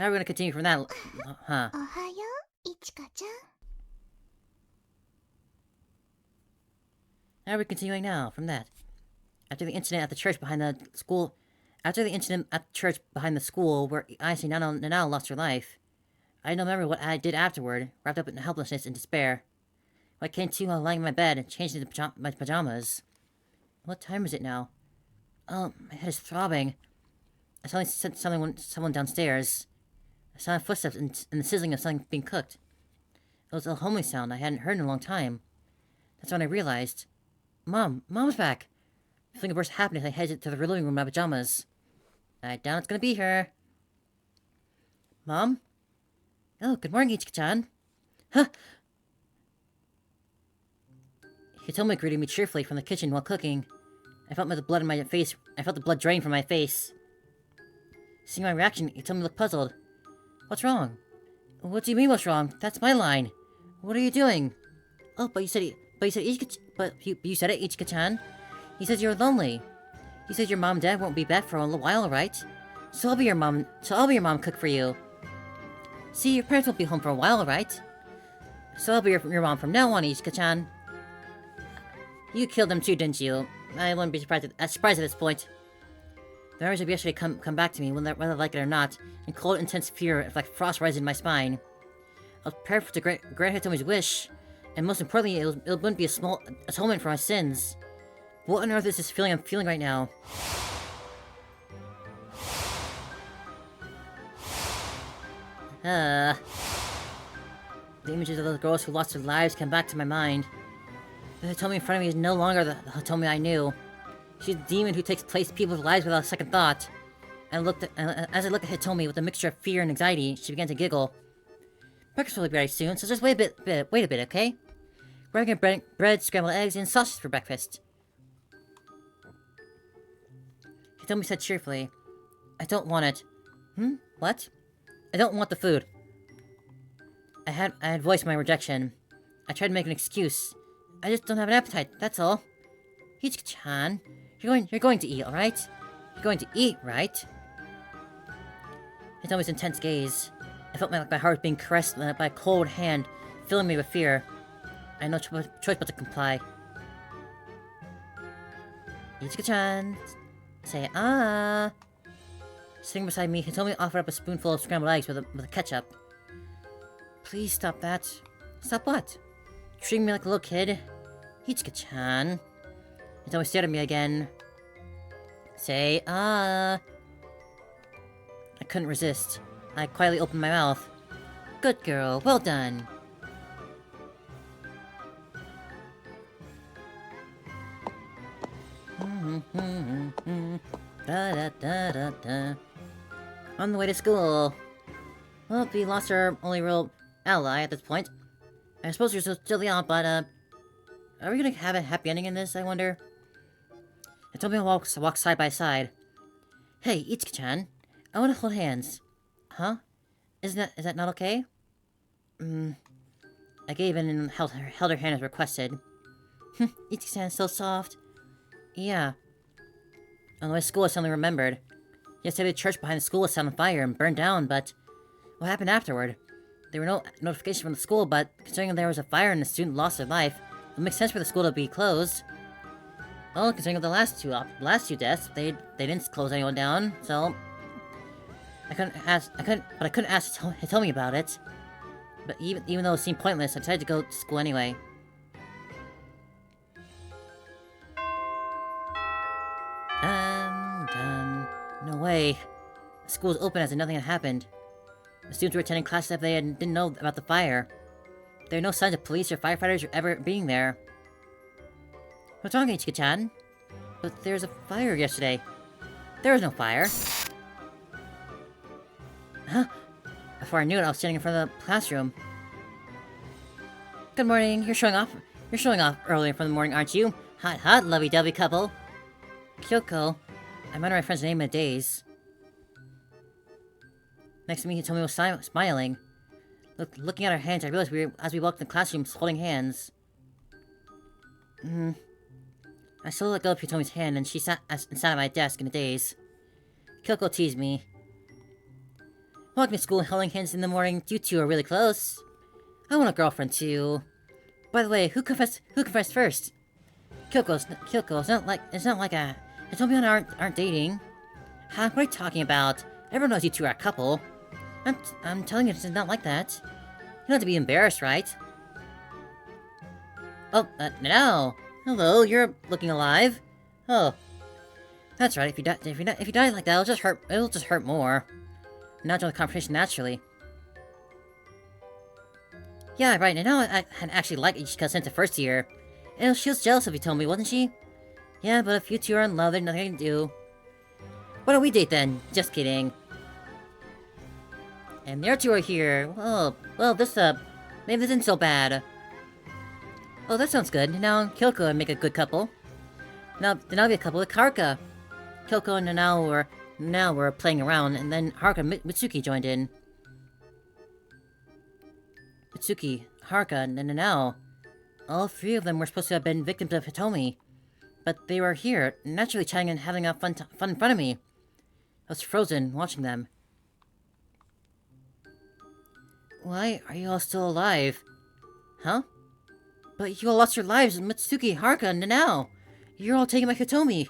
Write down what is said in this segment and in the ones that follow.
How are we gonna continue from that? Huh. Ohayo, Ichika-chan. How are we continuing now from that? After the incident at the church behind the school... After the incident at the church behind the school, where Ayase Nanao lost her life, I don't remember what I did afterward, wrapped up in helplessness and despair. When I came to while lying in my bed and changed into my pajamas. What time is it now? Oh, my head is throbbing. I suddenly sensed someone downstairs. I saw footsteps and the sizzling of something being cooked. It was a homely sound I hadn't heard in a long time. That's when I realized. Mom's back! Feeling a burst happened as I headed to the living room in my pajamas. I doubt it's gonna be her. Mom? Oh, good morning, Ichika-chan. Huh! Hitomi greeted me cheerfully from the kitchen while cooking. I felt the blood in my face. I felt the blood drain from my face. Seeing my reaction, Hitomi looked puzzled. What's wrong? What do you mean, what's wrong? That's my line. What are you doing? Oh, but you said you said it, Ichika-chan. He says you're lonely. He says your mom and dad won't be back for a little while, right? So I'll be your mom cook for you. See, your parents won't be home for a while, right? So I'll be your mom from now on, Ichika-chan. You killed them too, didn't you? I wouldn't be surprised at this point. The memories of yesterday come back to me, whether I like it or not, in cold, intense fear, like frost rising in my spine. I was prepared to grant Hitomi's wish, and most importantly, it wouldn't be a small atonement for my sins. What on earth is this feeling I'm feeling right now? The images of those girls who lost their lives come back to my mind. The Hitomi in front of me is no longer the Hitomi I knew. She's a demon who takes place in people's lives without a second thought. As I looked at Hitomi with a mixture of fear and anxiety, she began to giggle. Breakfast will be ready soon, so just wait a bit, okay? We're having bread, scrambled eggs, and sausages for breakfast. Hitomi said cheerfully, I don't want it. What? I don't want the food. I had voiced my rejection. I tried to make an excuse. I just don't have an appetite, that's all. Ichika-chan, you're going to eat, alright? You're going to eat, right? Hitomi's intense gaze. I felt my heart being caressed by a cold hand, filling me with fear. I had no choice but to comply. Ichika-chan, say ah. Sitting beside me, Hitomi offered up a spoonful of scrambled eggs with a ketchup. Please stop that. Stop what? Treating me like a little kid? Ichika-chan. Hitomi stared at me again. Say ah. I couldn't resist. I quietly opened my mouth. Good girl, well done. On the way to school. Well, we lost our only real ally at this point. I suppose you're still Leon, but are we gonna have a happy ending in this, I wonder? I told me to walk side by side. Hey, Ichika-chan, I wanna hold hands. Huh? Is that not okay? I gave in and held her hand as requested. Ichika-chan is so soft. Yeah. On the way to school, I suddenly remembered. Yesterday, the church behind the school was set on fire and burned down, but what happened afterward? There were no notifications from the school, but considering there was a fire and the student lost their life, it would make sense for the school to be closed. Well, considering the last two deaths, they didn't close anyone down, so I couldn't ask Hitomi about it. But even though it seemed pointless, I decided to go to school anyway. I'm done. No way. The school was open as if nothing had happened. The students were attending classes as if they didn't know about the fire. There were no signs of police or firefighters ever being there. What's wrong, Ichika-chan? But there was a fire yesterday. There was no fire. Huh? Before I knew it, I was standing in front of the classroom. Good morning. You're showing off early from the morning, aren't you? Hot, lovey-dovey couple. Kyoko. I might know my friend's name in a daze. Next to me, Hitomi was smiling. Looking at our hands, I realized as we walked in the classroom, holding hands. I slowly let go of Hitomi's hand, and she sat at my desk in a daze. Kyoko teased me. Walking to school holding hands in the morning, you two are really close. I want a girlfriend too. By the way, who confessed first? Kyoko, it's not like Hitomi and I aren't dating. Huh? What are you talking about? Everyone knows you two are a couple. I'm telling you, it's not like that. You don't have to be embarrassed, right? Oh, no. Hello, you're looking alive. Oh, that's right. If you die like that, it'll just hurt more. Now join the competition naturally. Yeah, right. And now I actually like Ichika since the first year. And she was jealous of Hitomi, wasn't she? Yeah, but if you two are in love, there's nothing I can do. Why don't we date then? Just kidding. And there two are here. Oh, well, maybe this isn't so bad. Oh, that sounds good. Now Kyoko and make a good couple. Then I'll be a couple with Haruka. Kyoko and now we're playing around, and then Haruka and Mitsuki joined in. Mitsuki, Haruka, and Nanao. All three of them were supposed to have been victims of Hitomi. But they were here, naturally chatting and having a fun in front of me. I was frozen, watching them. Why are you all still alive? Huh? But you all lost your lives, Mitsuki, Haruka, and Nanao. You're all taken by Hitomi.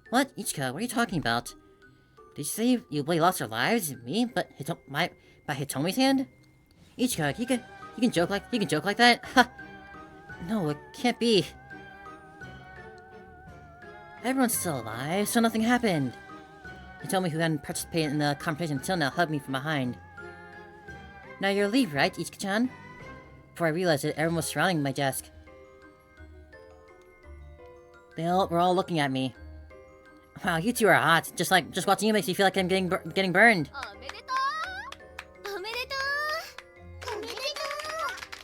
What? Ichika, what are you talking about? Did you say you lost your lives? Me? But by Hitomi's hand? Ichika, you can joke like that? Ha! No, it can't be. Everyone's still alive, so nothing happened. Hitomi, who hadn't participated in the competition until now, hugged me from behind. Now you're leave, right, Ichika-chan? Before I realized it, everyone was surrounding my desk. They were all looking at me. Wow, you two are hot. Just watching you makes me feel like I'm getting burned.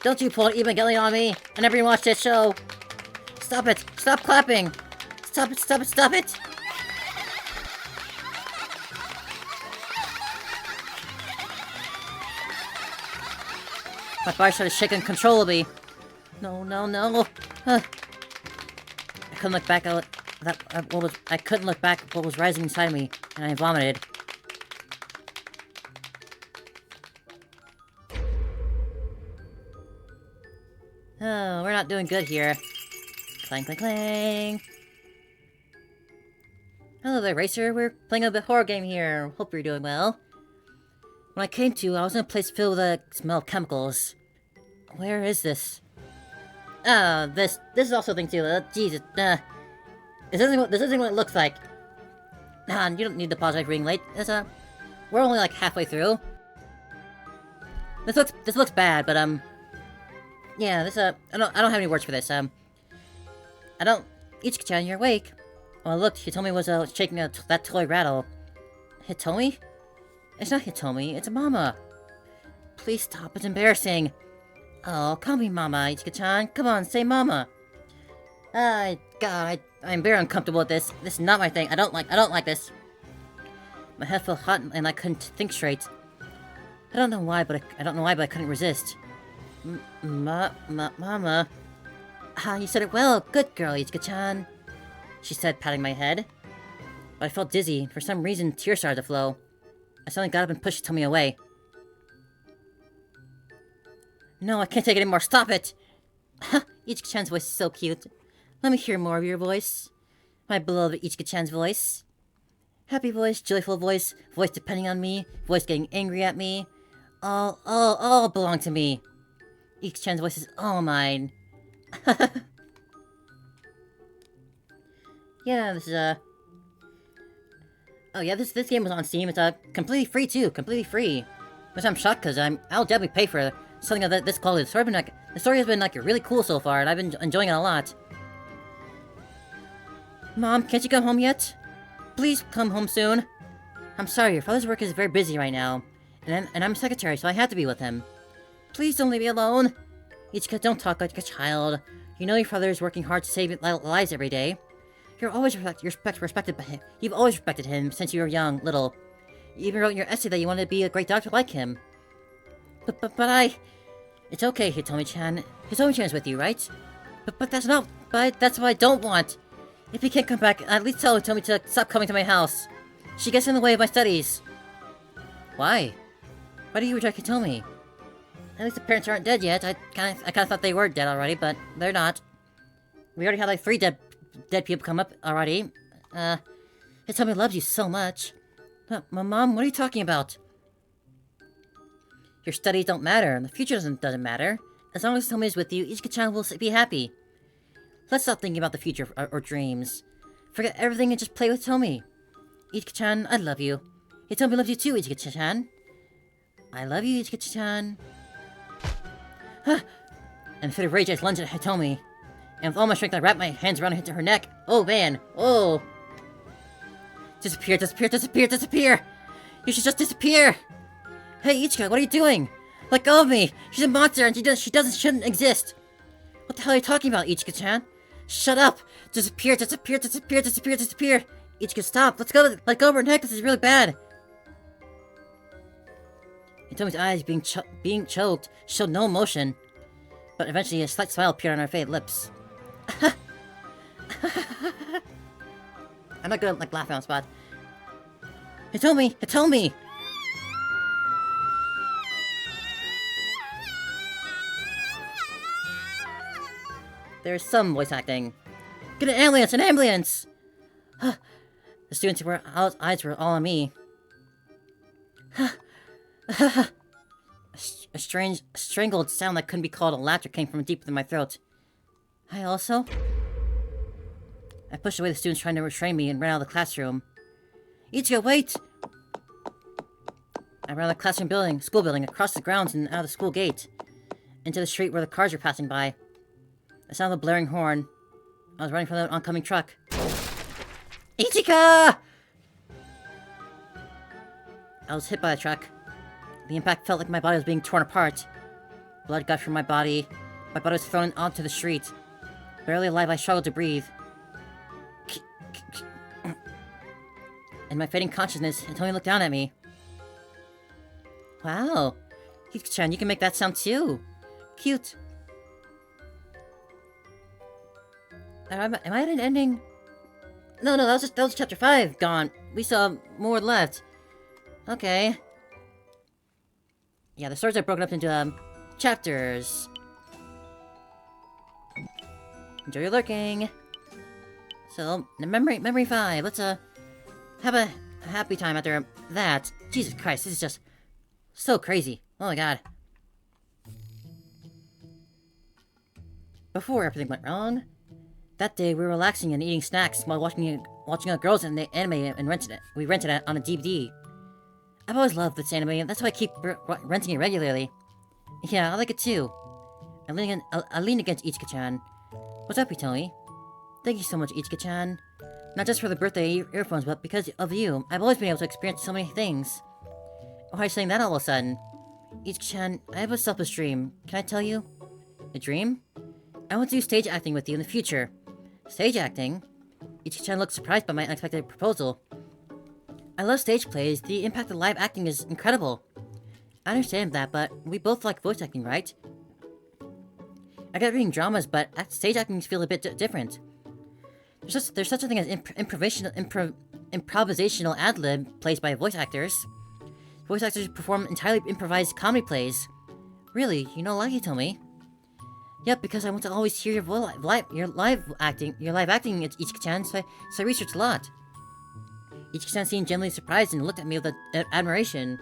Don't you pull an Evangelion on me! I never even watched this show! Stop it! Stop clapping! Stop it! Stop it! Stop it! My body started shaking uncontrollably. No, no, no! I couldn't look back at I couldn't look back at what was rising inside me, and I vomited. Oh, we're not doing good here. Clang, clang, clang. Hello there, Racer. We're playing a bit horror game here. Hope you're doing well. When I came to, I was in a place filled with a smell of chemicals. Where is this? This is also a thing too. Jesus. This isn't what it looks like. You don't need to apologize for being late. We're only like halfway through. This looks bad, but yeah, I don't have any words for this. Ichika-chan, you're awake. When I looked, Hitomi was shaking that toy rattle. Hitomi? It's not Hitomi, it's Mama. Please stop, it's embarrassing. Oh, call me Mama, Ichika-chan. Come on, say Mama. God, I'm very uncomfortable with this. This is not my thing. I don't like this. My head felt hot and I couldn't think straight. I don't know why, but I couldn't resist. Mama. You said it well. Good girl, Ichika-chan. She said, patting my head. But I felt dizzy. For some reason, tears started to flow. I suddenly got up and pushed Hitomi away. No, I can't take it anymore. Stop it! Ichika-chan's voice is so cute. Let me hear more of your voice. My beloved Ichika-chan's voice. Happy voice, joyful voice, voice depending on me, voice getting angry at me. All belong to me. Ichika-chan's voice is all mine. Yeah, this is, oh yeah, this game was on Steam. It's, completely free too, completely free. Which I'm shocked, because I'll definitely pay for something of this quality. The story has been, really cool so far, and I've been enjoying it a lot. Mom, can't you come home yet? Please come home soon. I'm sorry, your father's work is very busy right now. And I'm secretary, so I have to be with him. Please don't leave me alone. Ichika, don't talk like a child. You know your father is working hard to save lives every day. You've always respected him. You've always respected him since you were young, little. You even wrote in your essay that you wanted to be a great doctor like him. But It's okay, Hitomi-chan. Hitomi-chan is with you, right? But that's what I don't want. If he can't come back, at least tell Hitomi to stop coming to my house. She gets in the way of my studies. Why? Why do you reject Hitomi? At least the parents aren't dead yet. I kind of thought they were dead already, but they're not. We already had like 3 dead people come up already. Hitomi loves you so much. My mom, what are you talking about? Your studies don't matter, and the future doesn't matter. As long as Hitomi is with you, Ichika-chan will be happy. Let's stop thinking about the future or dreams. Forget everything and just play with Hitomi. Ichika-chan, I love you. Hitomi loves you too, Ichika-chan. I love you, Ichika-chan. Huh! In a fit of rage, I lunged at Hitomi. And with all my strength, I wrapped my hands around her neck. Oh, man. Oh. Disappear, disappear, disappear, disappear! You should just disappear! Hey, Ichika, what are you doing? Let go of me! She's a monster and shouldn't exist! What the hell are you talking about, Ichika-chan? Shut up! Disappear, disappear, disappear, disappear, disappear! Ichika, stop! Let go of her neck, this is really bad! Hitomi's eyes, being choked, showed no emotion. But eventually a slight smile appeared on her faded lips. I'm not good at, like, laughing on the spot. Hitomi! Hitomi! There's some voice acting. Get an ambulance! An ambulance! The students' eyes were all on me. A strange, strangled sound that couldn't be called a laughter came from deep within my throat. I also... I pushed away the students trying to restrain me and ran out of the classroom. Ichika, wait! I ran out of the classroom school building, across the grounds and out of the school gate. Into the street where the cars were passing by. The sound of a blaring horn. I was running from the oncoming truck. Ichika! I was hit by the truck. The impact felt like my body was being torn apart. Blood gushed from my body. My body was thrown onto the street. Barely alive, I struggled to breathe. In my fading consciousness, Hitomi looked down at me. Wow. Ichika-chan, you can make that sound too. Cute. Am I at an ending? No, that was chapter 5 gone. We still have more left. Okay. Yeah, the stories are broken up into chapters. Enjoy your lurking. So, memory 5. Let's have a happy time after that. Jesus Christ, this is just so crazy. Oh my god. Before everything went wrong, that day we were relaxing and eating snacks while watching a girls in the anime and we rented it on a DVD. I've always loved this anime, and that's why I keep renting it regularly. Yeah, I like it too. I lean against Ichika-chan. What's up, Hitomi? Thank you so much, Ichika-chan. Not just for the birthday earphones, but because of you. I've always been able to experience so many things. Why are you saying that all of a sudden? Ichika-chan, I have a selfish dream. Can I tell you? A dream? I want to do stage acting with you in the future. Stage acting? Ichika-chan looked surprised by my unexpected proposal. I love stage plays. The impact of live acting is incredible. I understand that, but we both like voice acting, right? I get reading dramas, but stage acting feels a bit different. There's such a thing as improvisational ad-lib plays by voice actors. Voice actors perform entirely improvised comedy plays. Really? You know, like you told me. Yep, because I want to always hear your live acting, Ichika-chan, so I researched a lot. Ichika-chan seemed genuinely surprised and looked at me with admiration.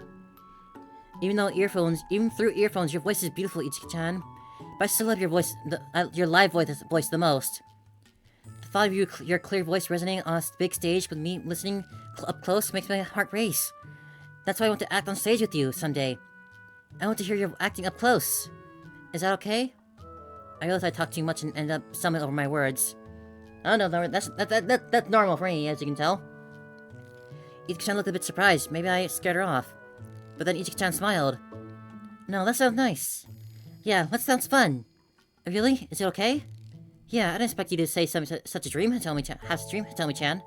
Even through earphones, your voice is beautiful, Ichika-chan. But I still love your voice, your live voice the most. The thought of your clear voice resonating on a big stage with me listening up close makes my heart race. That's why I want to act on stage with you someday. I want to hear your acting up close. Is that okay? I realize I talk too much and end up stumbling over my words. Oh no, that's normal for me, as you can tell. Ichika-chan looked a bit surprised. Maybe I scared her off. But then Ichika-chan smiled. No, that sounds nice. Yeah, that sounds fun. Really? Is it okay? Yeah, I didn't expect you to say such a dream, Hitomi-chan.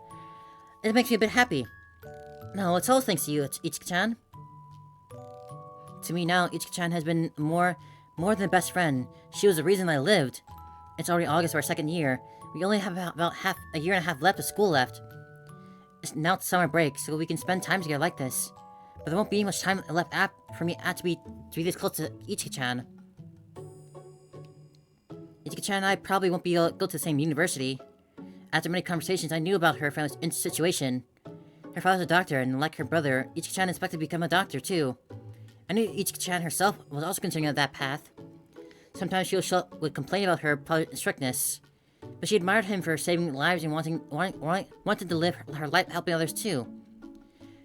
It makes me a bit happy. No, it's all thanks to you, Ichika-chan. To me now, Ichika-chan has been more than a best friend. She was the reason I lived. It's already August of our second year. We only have about a year and a half left of school left. Now it's summer break, so we can spend time together like this. But there won't be much time left for me to be this close to Ichika-chan. Ichika-chan and I probably won't be able to go to the same university. After many conversations, I knew about her family's situation. Her father's a doctor, and like her brother, Ichika-chan is expected to become a doctor too. I knew Ichika-chan herself was also considering that path. Sometimes she would complain about her strictness, but she admired him for saving lives and wanted to live her life helping others too.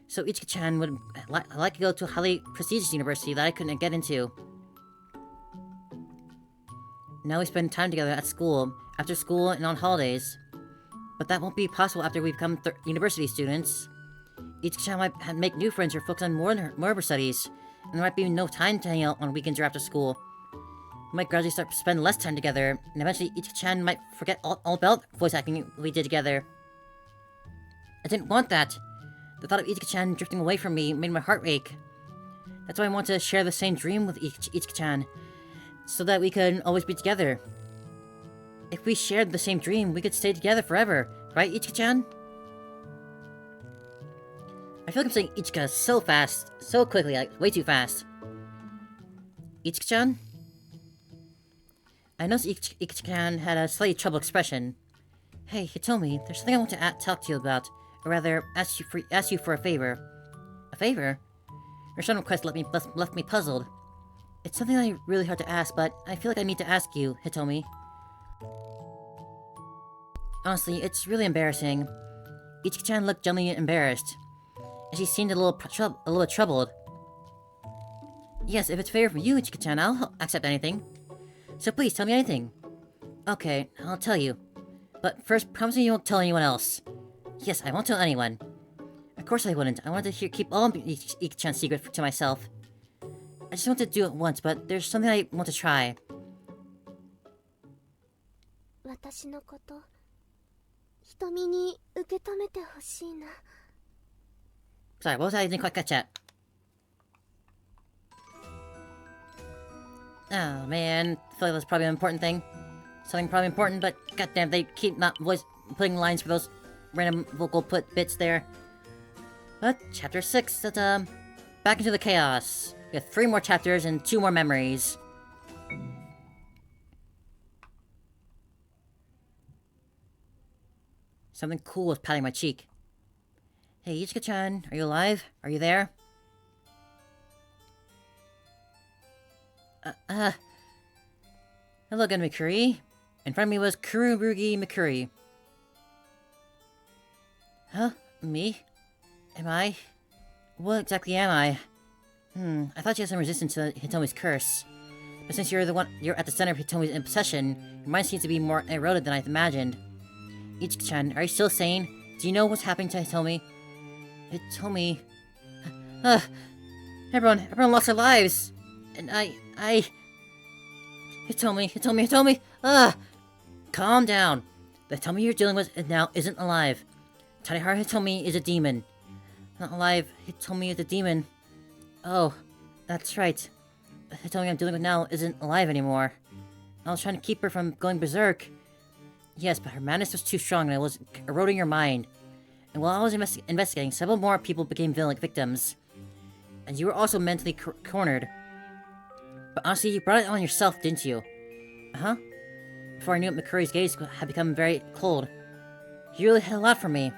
So Ichika-chan would like to go to a highly prestigious university that I couldn't get into. Now we spend time together at school, after school, and on holidays. But that won't be possible after we become university students. Ichika-chan might make new friends or focus on more of her studies, and there might be no time to hang out on weekends or after school. We might gradually start to spend less time together, and eventually Ichika-chan might forget all about voice acting we did together. I didn't want that. The thought of Ichika-chan drifting away from me made my heart ache. That's why I want to share the same dream with Ichika-chan, so that we could always be together. If we shared the same dream, we could stay together forever, right, Ichika-chan? I feel like I'm saying Ichika so fast, so quickly, like way too fast. Ichika-chan? I noticed Ichika-chan had a slightly troubled expression. Hey, Hitomi, there's something I want to talk to you about, or rather, ask you for a favor. A favor? Your sudden request left me puzzled. It's something that really hard to ask, but I feel like I need to ask you, Hitomi. Honestly, it's really embarrassing. Ichika-chan looked genuinely embarrassed, and she seemed a little troubled. Yes, if it's fair for you, Ichika-chan, I'll accept anything. So please, tell me anything. Okay, I'll tell you. But first, promise me you won't tell anyone else. Yes, I won't tell anyone. Of course I wouldn't. I wanted to keep all of Ichika-chan's secret to myself. I just want to do it once, but there's something I want to try. 私のこと、瞳に受け止めてほしいな。 Sorry, what was that? I didn't quite catch that. Oh man, I feel like that's probably an important thing. Something probably important, but goddamn, they keep not putting lines for those random vocal bits there. But chapter 6, that's back into the chaos. We have 3 more chapters and 2 more memories. Something cool was patting my cheek. Hey, Ichika-chan, are you alive? Are you there? Hello again, Mikuri. In front of me was Kururugi Mikuri. Huh? Me? Am I? What exactly am I? I thought you had some resistance to Hitomi's curse. But since you're at the center of Hitomi's obsession, your mind seems to be more eroded than I imagined. Ichika-chan, are you still sane? Do you know what's happening to Hitomi? Hitomi... Everyone lost their lives! And Hitomi! Calm down! The Hitomi you're dealing with now isn't alive. Tanihara Hitomi is a demon. Not alive, Hitomi is a demon. Oh, that's right. The Hitomi I'm dealing with now isn't alive anymore. I was trying to keep her from going berserk. Yes, but her madness was too strong and it was eroding her mind. And while I was investigating, several more people became victims. And you were also mentally cornered. But honestly, you brought it on yourself, didn't you? Uh-huh. Before I knew it, Mikuri's gaze had become very cold. You really had a lot from me.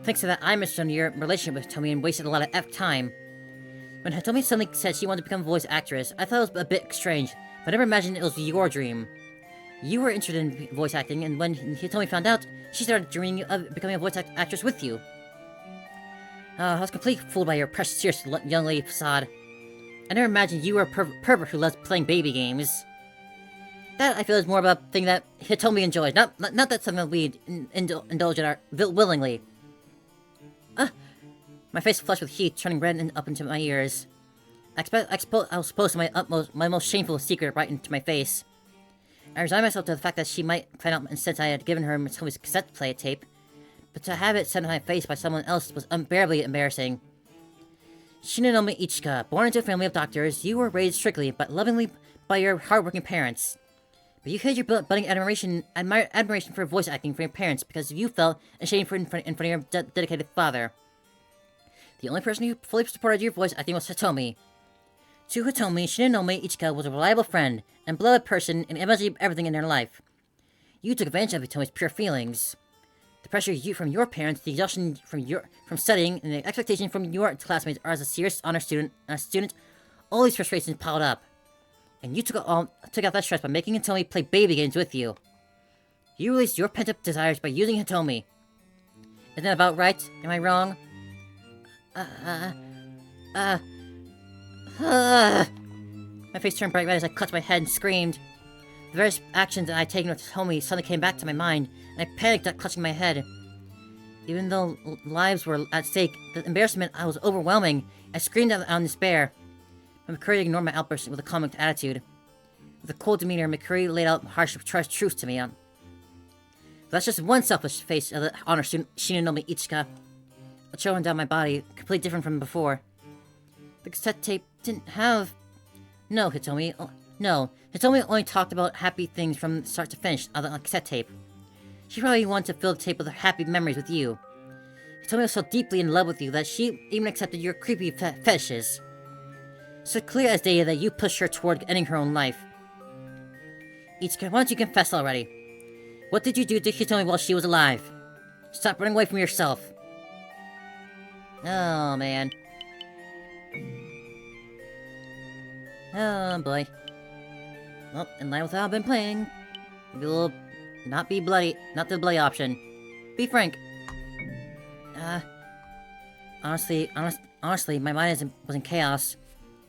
Thanks to that, I misunderstood your relationship with Hitomi and wasted a lot of time. When Hitomi suddenly said she wanted to become a voice actress, I thought it was a bit strange, but I never imagined it was your dream. You were interested in voice acting, and when Hitomi found out, she started dreaming of becoming a voice actress with you. I was completely fooled by your precious, serious young lady facade. I never imagined you were a pervert who loves playing baby games. That, I feel, is more about a thing that Hitomi enjoys, not that something that we indulge in willingly. My face flushed with heat, turning red and up into my ears. I was supposed to my most shameful secret right into my face. I resigned myself to the fact that she might find out since I had given her Hitomi's cassette play tape, but to have it sent in my face by someone else was unbearably embarrassing. Shinonome Ichika, born into a family of doctors, you were raised strictly but lovingly by your hardworking parents. But you hid your budding admiration for voice acting from your parents because you felt ashamed in front of your dedicated father. The only person who fully supported your voice acting was Hitomi. To Hitomi, Shinonome Ichika was a reliable friend and beloved person and imagined everything in their life. You took advantage of Hitomi's pure feelings. The pressure from your parents, the exhaustion from studying, and the expectation from your classmates are as a serious honor student, all these frustrations piled up. And you took out that stress by making Hitomi play baby games with you. You released your pent-up desires by using Hitomi. Isn't that about right? Am I wrong? My face turned bright red as I clutched my head and screamed. The various actions that I had taken with Hitomi suddenly came back to my mind, and I panicked at clutching my head. Even though lives were at stake, the embarrassment was overwhelming. I screamed out in despair. But McCurry ignored my outburst with a calm attitude. With a cold demeanor, McCurry laid out harsh truths to me. That's just one selfish face of the honor student, Shinonome Ichika. A chill ran down my body, completely different from before. The cassette tape didn't have... No, Hitomi. No. Hitomi only talked about happy things from start to finish on the cassette tape. She probably wanted to fill the tape with happy memories with you. Hitomi was so deeply in love with you that she even accepted your creepy fetishes. So clear as day that you pushed her toward ending her own life. Ichika, why don't you confess already? What did you do to Hitomi while she was alive? Stop running away from yourself. Oh, man. Oh, boy. Well, in line with how I've been playing, we'll not be bloody, not the bloody option. Be frank. Honestly, my mind was in chaos.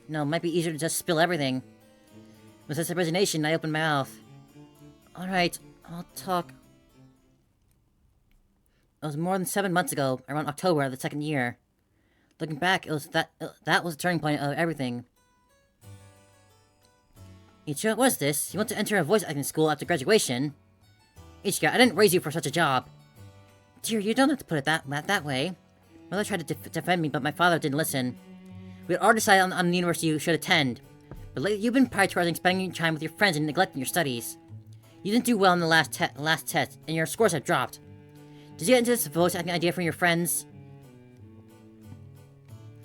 No, it might be easier to just spill everything. With this resignation, I opened my mouth. Alright, I'll talk. It was more than 7 months ago, around October of the second year. Looking back, that was the turning point of everything. Ichika, what was this? You want to enter a voice acting school after graduation? Ichika, I didn't raise you for such a job. Dear, you don't have to put it that way. Mother tried to defend me, but my father didn't listen. We had already decided on the university you should attend. But lately, you've been prioritizing spending time with your friends and neglecting your studies. You didn't do well in the last test, and your scores have dropped. Did you get into this voice acting idea from your friends?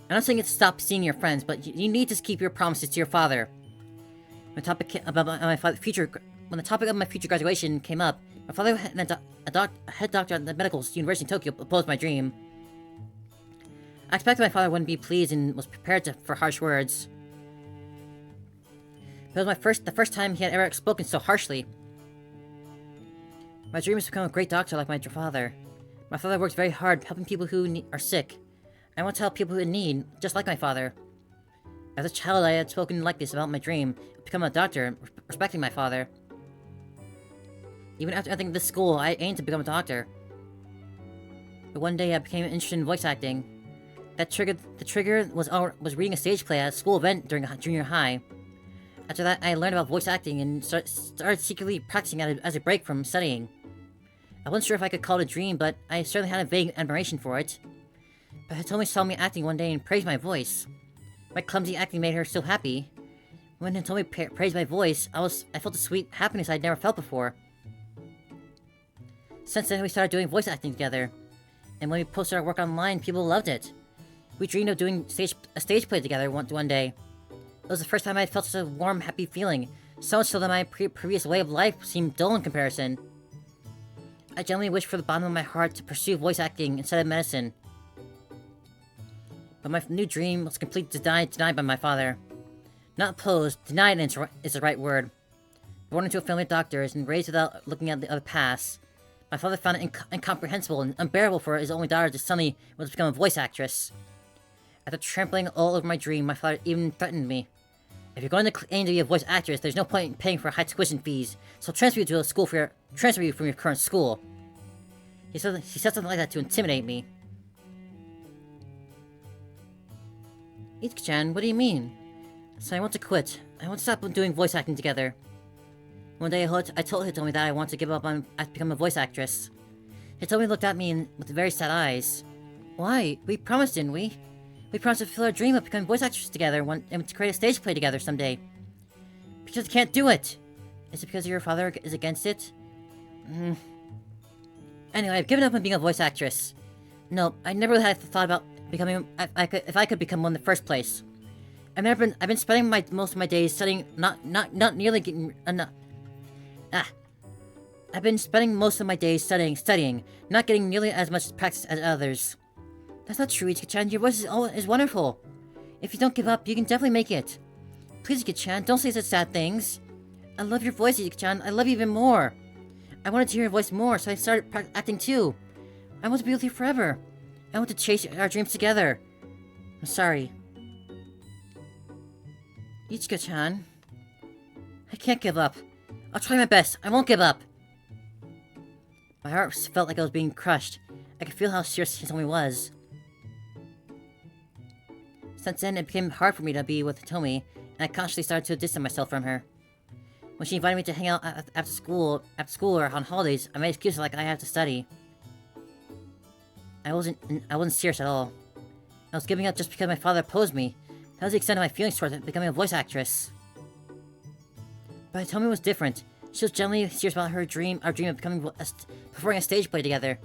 I'm not saying you have to stop seeing your friends, but you need to keep your promises to your father. When the topic of my future graduation came up, my father and a head doctor at the medical university in Tokyo opposed my dream. I expected my father wouldn't be pleased and was prepared for harsh words. But it was the first time he had ever spoken so harshly. My dream is to become a great doctor like my father. My father works very hard helping people who are sick. I want to help people in need, just like my father. As a child, I had spoken like this about my dream, become a doctor, respecting my father. Even after entering this school, I aimed to become a doctor. But one day, I became interested in voice acting. The trigger was reading a stage play at a school event during junior high. After that, I learned about voice acting and started secretly practicing as a break from studying. I wasn't sure if I could call it a dream, but I certainly had a vague admiration for it. But Hitomi saw me acting one day and praised my voice. My clumsy acting made her so happy. When Hitomi praised my voice, I felt a sweet happiness I'd never felt before. Since then, we started doing voice acting together. And when we posted our work online, people loved it. We dreamed of doing a stage play together one day. It was the first time I had felt such a warm, happy feeling, so much so that my previous way of life seemed dull in comparison. I genuinely wished from the bottom of my heart to pursue voice acting instead of medicine. But my new dream was completely denied by my father. Not opposed, denied is the right word. Born into a family of doctors and raised without looking at the other paths, my father found it incomprehensible and unbearable for his only daughter to suddenly was to become a voice actress. After trampling all over my dream, my father even threatened me. If you're going to claim to be a voice actress, there's no point in paying for high tuition fees, so transfer you from your current school. He said something like that to intimidate me. Ichika-chan, what do you mean? So I want to quit. I want to stop doing voice acting together. One day I told Hitomi that I want to give up on becoming a voice actress. Hitomi looked at me with very sad eyes. Why? We promised, didn't we? We promised to fulfill our dream of becoming voice actors together and to create a stage play together someday. Because I can't do it! Is it because your father is against it? Anyway, I've given up on being a voice actress. No, I never really had thought about if I could become one in the first place. I've been spending most of my days studying, not nearly getting I've been spending most of my days studying, not getting nearly as much practice as others. That's not true, Ichika-chan. Your voice is wonderful. If you don't give up, you can definitely make it. Please, Ichika-chan, don't say such sad things. I love your voice, Ichika-chan. I love you even more. I wanted to hear your voice more, so I started acting too. I want to be with you forever. I want to chase our dreams together. I'm sorry. Ichika-chan. I can't give up. I'll try my best. I won't give up. My heart felt like I was being crushed. I could feel how serious Hitomi was. Since then, it became hard for me to be with Hitomi, and I consciously started to distance myself from her. When she invited me to hang out after school or on holidays, I made excuses like I had to study. I wasn't serious at all. I was giving up just because my father opposed me. That was the extent of my feelings towards becoming a voice actress. But Hitomi was different. She was genuinely serious about our dream of performing a stage play together.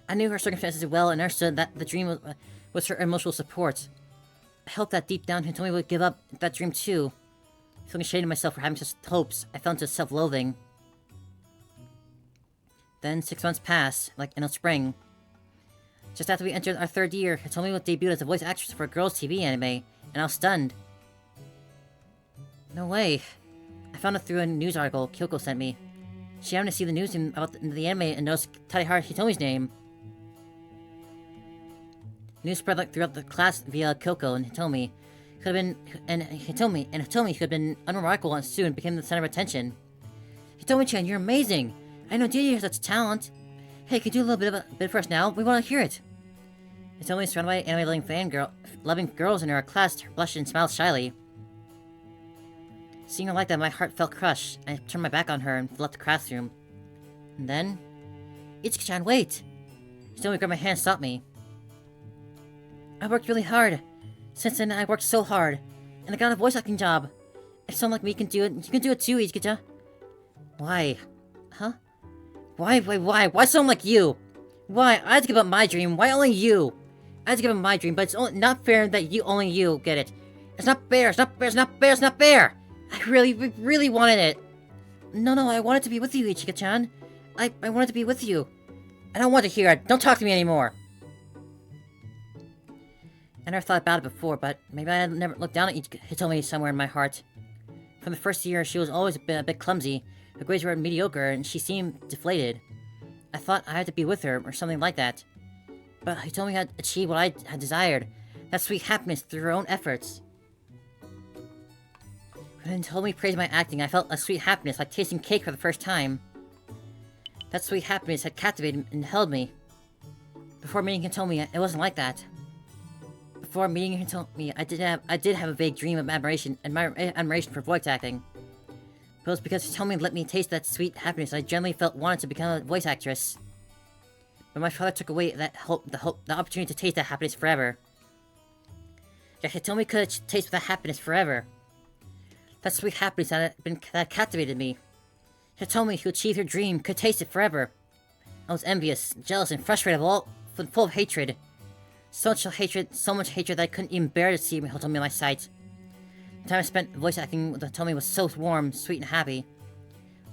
I knew her circumstances well and understood that the dream was her emotional support. I hoped that deep down Hitomi would give up that dream too. Feeling ashamed of myself for having such hopes, I fell into self-loathing. Then 6 months passed, like in the spring. Just after we entered our 3rd year, Hitomi was debuted as a voice actress for a girls' TV anime, and I was stunned. No way. I found it through a news article Kyoko sent me. She happened to see the news about the anime and noticed Tadehara Hitomi's name. News spread throughout the class via Kyoko and Hitomi. Hitomi, who had been unremarkable and soon became the center of attention. Hitomi-chan, you're amazing! I know you have such talent! Hey, can you do a little bit for us now? We want to hear it! Hitomi, surrounded by anime-loving girls in her class, blushed and smiled shyly. Seeing her like that, my heart felt crushed. I turned my back on her and left the classroom. And then... Ichika-chan, wait! Hitomi grabbed my hand and stopped me. I worked really hard. Since then, I worked so hard. And I got a voice acting job. If someone like me can do it, you can do it too, Ichika-chan. Why? Huh? Why? Why someone like you? Why? I had to give up my dream. Why only you? I had to give up my dream, but it's not fair that only you get it. It's not fair, it's not fair, it's not fair, it's not fair! I really wanted it. No, I wanted to be with you, Ichika-chan. I wanted to be with you. I don't want to hear it. Don't talk to me anymore. I never thought about it before, but maybe I had never looked down at Hitomi somewhere in my heart. From the first year, she was always a bit clumsy. Her grades were mediocre, and she seemed deflated. I thought I had to be with her, or something like that. But Hitomi had achieved what I had desired. That sweet happiness through her own efforts. When Hitomi praised my acting, I felt a sweet happiness, like tasting cake for the first time. That sweet happiness had captivated and held me. Before meeting Hitomi, it wasn't like that. Before meeting Hitomi, I did have a vague dream of admiration for voice acting. But it was because Hitomi let me taste that sweet happiness I generally wanted to become a voice actress. But my father took away that the opportunity to taste that happiness forever. Yet Hitomi could taste that happiness forever. That sweet happiness that captivated me. Hitomi, who achieved her dream, could taste it forever. I was envious, jealous, and frustrated, full of hatred. So much hatred that I couldn't even bear to see Hitomi in my sight. The time I spent voice acting with Hitomi was so warm, sweet, and happy.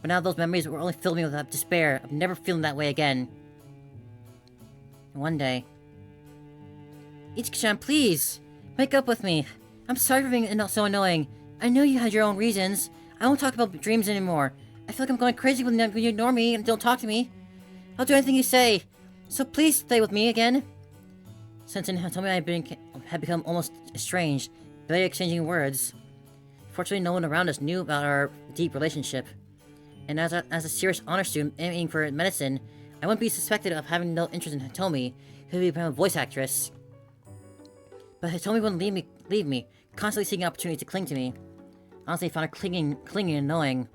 But now those memories were only filling me with despair of never feeling that way again. And one day... Ichika-chan, please! Make up with me! I'm sorry for being so annoying. I know you had your own reasons. I won't talk about dreams anymore. I feel like I'm going crazy when you ignore me and don't talk to me. I'll do anything you say. So please stay with me again. Since then, Hitomi and I had become almost estranged, barely exchanging words. Fortunately, no one around us knew about our deep relationship. And as a serious honor student aiming for medicine, I wouldn't be suspected of having no interest in Hitomi, who had become a voice actress. But Hitomi wouldn't leave me, constantly seeking opportunities to cling to me. Honestly, I found her clinging and annoying.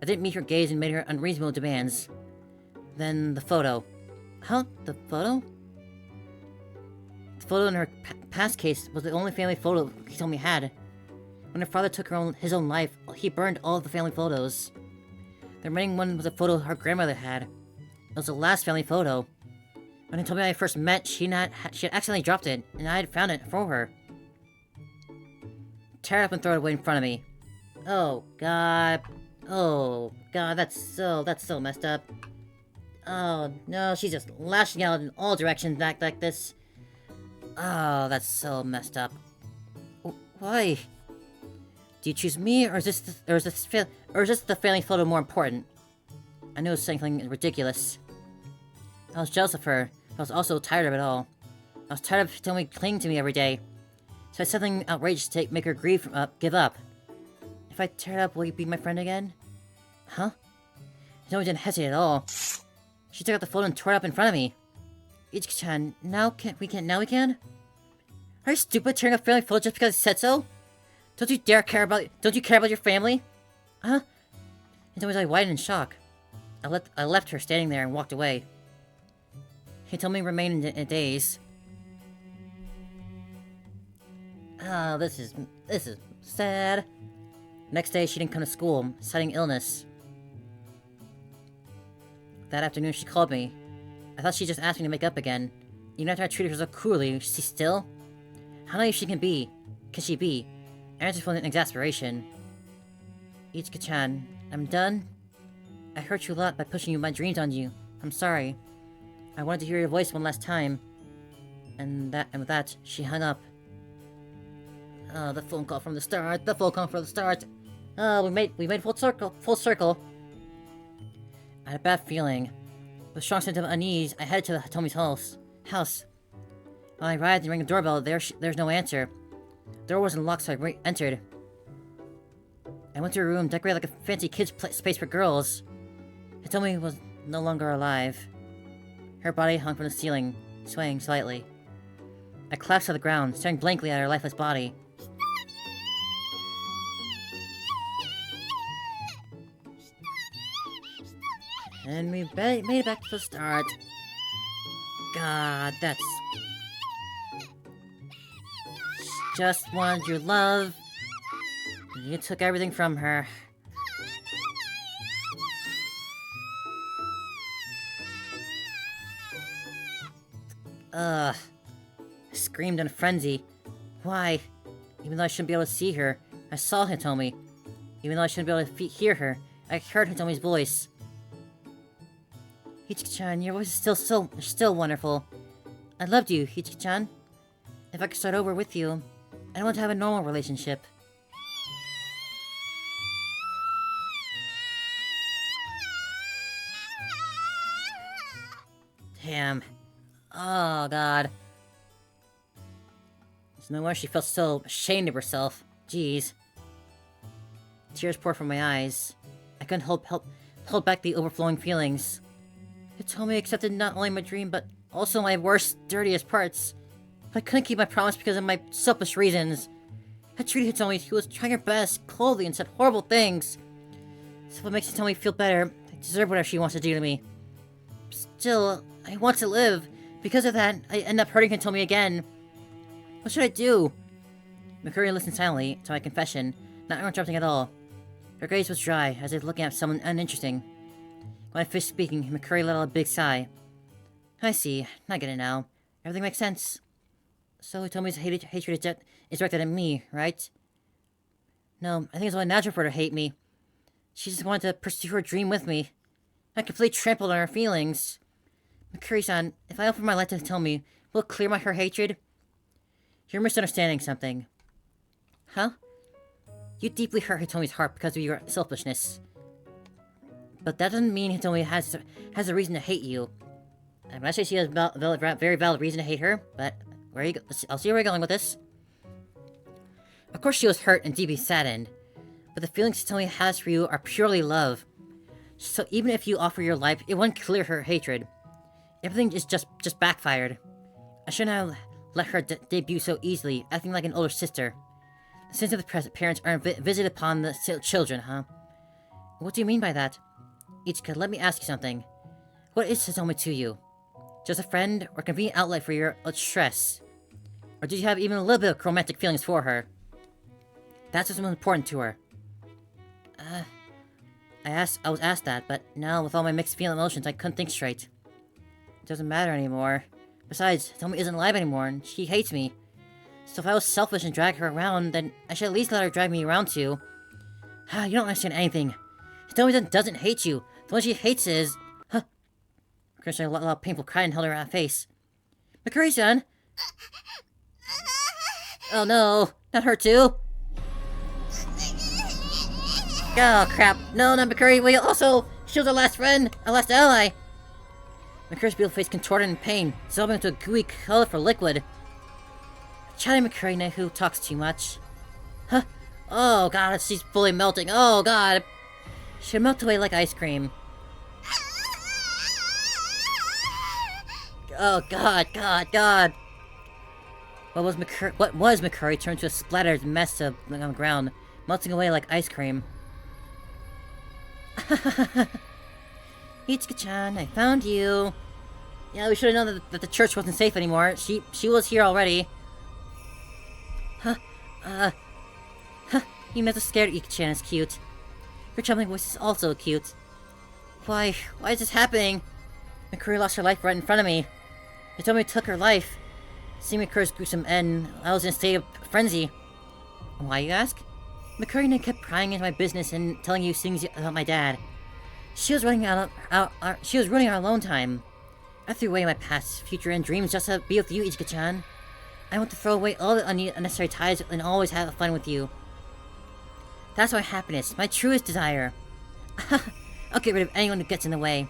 I didn't meet her gaze and made her unreasonable demands. Then the photo. Huh? The photo? The photo in her past case was the only family photo Hitomi had. When her father took his own life, he burned all of the family photos. The remaining one was a photo her grandmother had. It was the last family photo. When Hitomi and I first met, she had accidentally dropped it, and I had found it for her. Tear it up and throw it away in front of me. Oh god. Oh god, that's so messed up. Oh no, she's just lashing out in all directions back like this. Oh, that's so messed up. Why? Do you choose me, or is this the family photo more important? I knew it was something ridiculous. I was jealous of her, but I was also tired of it all. I was tired of Hitomi clinging to me every day. So I said something outrageous to make her give up. If I tear it up, will you be my friend again? Huh? Hitomi didn't hesitate at all. She took out the photo and tore it up in front of me. Ichika-chan, now we can? Are you stupid, tearing up family photo just because I said so? Don't you care about your family? Huh? Hitomi was white in shock. I left her standing there and walked away. Hitomi remained in a daze. Oh, this is sad. Next day, she didn't come to school, citing illness. That afternoon, she called me. I thought she just asked me to make up again. Even after I treated her so cruelly, she still? How naive she can she be? I answered phone in exasperation. Ichika-chan, I'm done. I hurt you a lot by pushing my dreams on you. I'm sorry. I wanted to hear your voice one last time. And with that, she hung up. Oh, the phone call from the start. Oh, we made full circle. I had a bad feeling. With a strong sense of unease, I headed to Hitomi's house. When I arrived and rang the doorbell, there's no answer. The door wasn't locked, so I entered. I went to her room, decorated like a fancy kids' space for girls. Hitomi was no longer alive. Her body hung from the ceiling, swaying slightly. I collapsed to the ground, staring blankly at her lifeless body. And we made it back to the start. God, that's... Just wanted your love. You took everything from her. I screamed in a frenzy. Why? Even though I shouldn't be able to see her, I saw Hitomi. Even though I shouldn't be able to hear her, I heard Hitomi's voice. Ichika-chan, your voice is still wonderful. I loved you, Ichika-chan. If I could start over with you, I want to have a normal relationship. Damn. Oh, God. There's no wonder she felt so ashamed of herself. Jeez. Tears poured from my eyes. I couldn't hold back the overflowing feelings. Hitomi accepted not only my dream, but also my worst, dirtiest parts. But I couldn't keep my promise because of my selfish reasons. I treated Hitomi, who was trying her best, coldly, and said horrible things. So what makes Hitomi feel better, I deserve whatever she wants to do to me. Still, I want to live. Because of that, I end up hurting Hitomi again. What should I do? Mikuri listened silently to my confession, not interrupting at all. Her gaze was dry, as if looking at someone uninteresting. When I finished speaking, Mikuri let out a big sigh. I see. I get it now. Everything makes sense. So Hitomi's hatred is directed at me, right? No, I think it's only natural for her to hate me. She just wanted to pursue her dream with me. I completely trampled on her feelings. Mikuri-san, if I offer my life to Hitomi, will it clear her hatred? You're misunderstanding something. Huh? You deeply hurt Hitomi's heart because of your selfishness. But that doesn't mean Hitomi has a reason to hate you. I'm not sure she has a very valid reason to hate her, but I'll see where you're going with this. Of course she was hurt and deeply saddened, but the feelings Hitomi has for you are purely love. So even if you offer your life, it won't clear her hatred. Everything is just backfired. I shouldn't have let her debut so easily, acting like an older sister. The sins of the parents are visited upon the children, huh? What do you mean by that? Ichika, let me ask you something. What is Hitomi to you? Just a friend or convenient outlet for your stress? Or did you have even a little bit of romantic feelings for her? That's what's most important to her. I was asked that, but now with all my mixed emotions, I couldn't think straight. doesn't matter anymore. Besides, Hitomi isn't alive anymore, and she hates me. So if I was selfish and dragged her around, then I should at least let her drag me around too. You don't understand anything. Hitomi doesn't hate you. The one she hates is... Huh. Chris had a lot of painful cry and held her face. Mikuri-san! Oh no, not her too. Oh crap, no, not Mikuri, we also... She was our last friend, our last ally. Mikuri's beautiful face contorted in pain, dissolving into a gooey, colorful liquid. Chatty Mikuri who talks too much. Huh? Oh god, she's fully melting. Oh god. She'll melt away like ice cream. Oh god, god. What was Mikuri turned to a splattered mess on the ground, melting away like ice cream. Ichika-chan, I found you. Yeah, we should have known that the church wasn't safe anymore. She was here already. You must have scared Ichika-chan is cute. Your trembling voice is also cute. Why is this happening? Mikuri lost her life right in front of me. Hitomi took her life. Seeing Mikuri's gruesome end, I was in a state of frenzy. Why, you ask? Mikuri kept prying into my business and telling you things about my dad. She was ruining our alone time. I threw away my past, future, and dreams just to be with you, Ichika-chan. I want to throw away all the unnecessary ties and always have fun with you. That's my happiness, my truest desire. I'll get rid of anyone who gets in the way.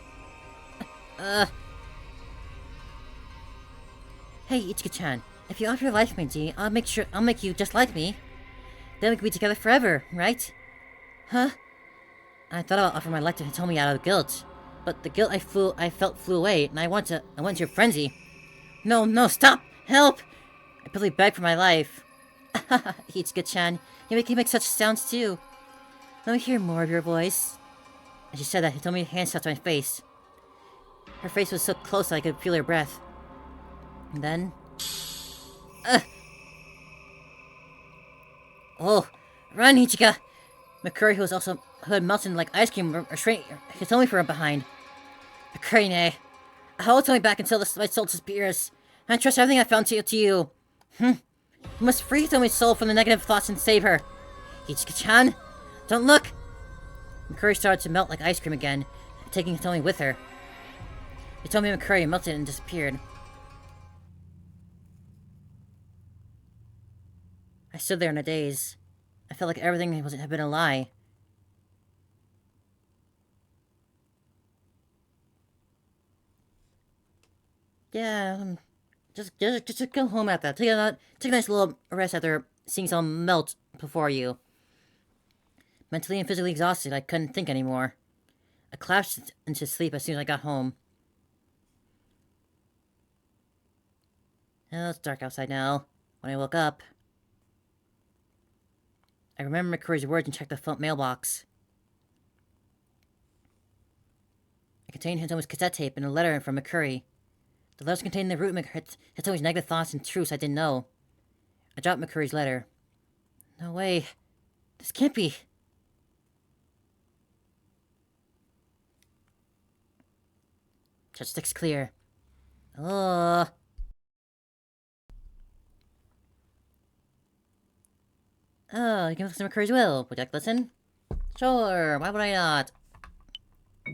Hey, Ichika-chan, if you offer your life to me, I'll make you just like me. Then we can be together forever, right? Huh? I thought about offering my life to Hitomi out of guilt, but the guilt I felt flew away, and I went into a frenzy. No, stop! Help! I barely begged for my life. Ichika-chan, you make such sounds too. Let me hear more of your voice. As she said that, Hitomi's hand touched my face. Her face was so close that I could feel her breath. And then... Oh, run, Ichika! Mikuri, who had melted like ice cream, restrained Hitomi from behind. Mikuri, I hold Hitomi back until my soul disappears. I trust everything I found to you. You must free Hitomi's soul from the negative thoughts and save her. Ichika-chan, don't look! Mikuri started to melt like ice cream again, taking Hitomi with her. Hitomi and Mikuri melted and disappeared. I stood there in a daze. I felt like everything had been a lie. Yeah, just go home after that. Take a nice little rest after seeing someone melt before you. Mentally and physically exhausted, I couldn't think anymore. I collapsed into sleep as soon as I got home. Oh, it's dark outside now. When I woke up, I remembered Mikuri's words and checked the mailbox. It contained Hitomi's cassette tape and a letter from Mikuri. The letters contained the root of Hitomi's negative thoughts and truths I didn't know. I dropped Mikuri's letter. No way. This can't be. Chopstick's clear. Oh. Oh, you can listen to Mikuri's will. Would you like to listen? Sure, why would I not? I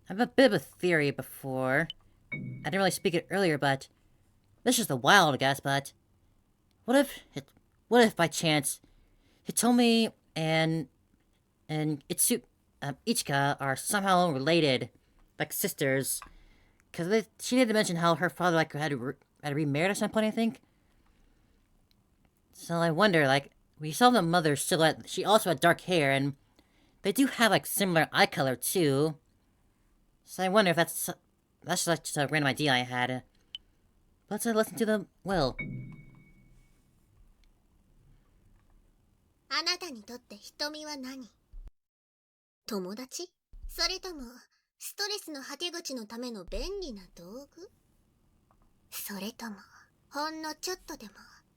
have a bit of a theory before. I didn't really speak it earlier, but... This is the wild guess, but... What if by chance... Hitomi and Ichika are somehow related? Like sisters? Because she did mention how her father had remarried at some point, I think? So I wonder, we saw the mother silhouette. She also had dark hair, and they do have, similar eye color, too. So I wonder if that's just a random idea I had. Let's listen to the will. あなたにとって瞳は何？友達？それともストレスのはけ口のための便利な道具？それともほんのちょっとでも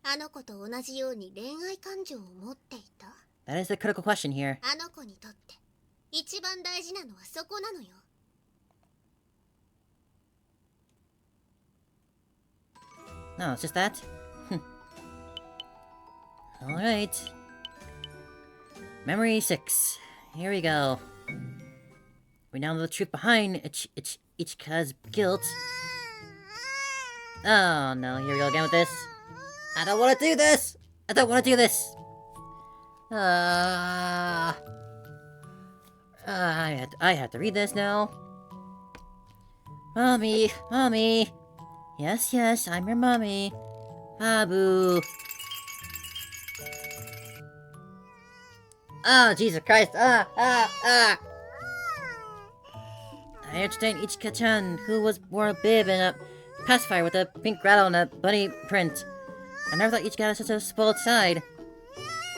あの子と同じように恋愛感情を持っていた？ That is the critical question here. あの子にとって一番大事なのはそこなのよ。No, it's just that? Alright. Memory 6. Here we go. We now know the truth behind Ichika's guilt. Oh no, here we go again with this. I don't want to do this! I don't want to do this! I have to read this now. Mommy, mommy. Yes, yes, I'm your mommy. Babu. Oh, Jesus Christ. I understand Ichika-chan, who was born a bib and a pacifier with a pink rattle and a bunny print. I never thought Ichika had such a spoiled side.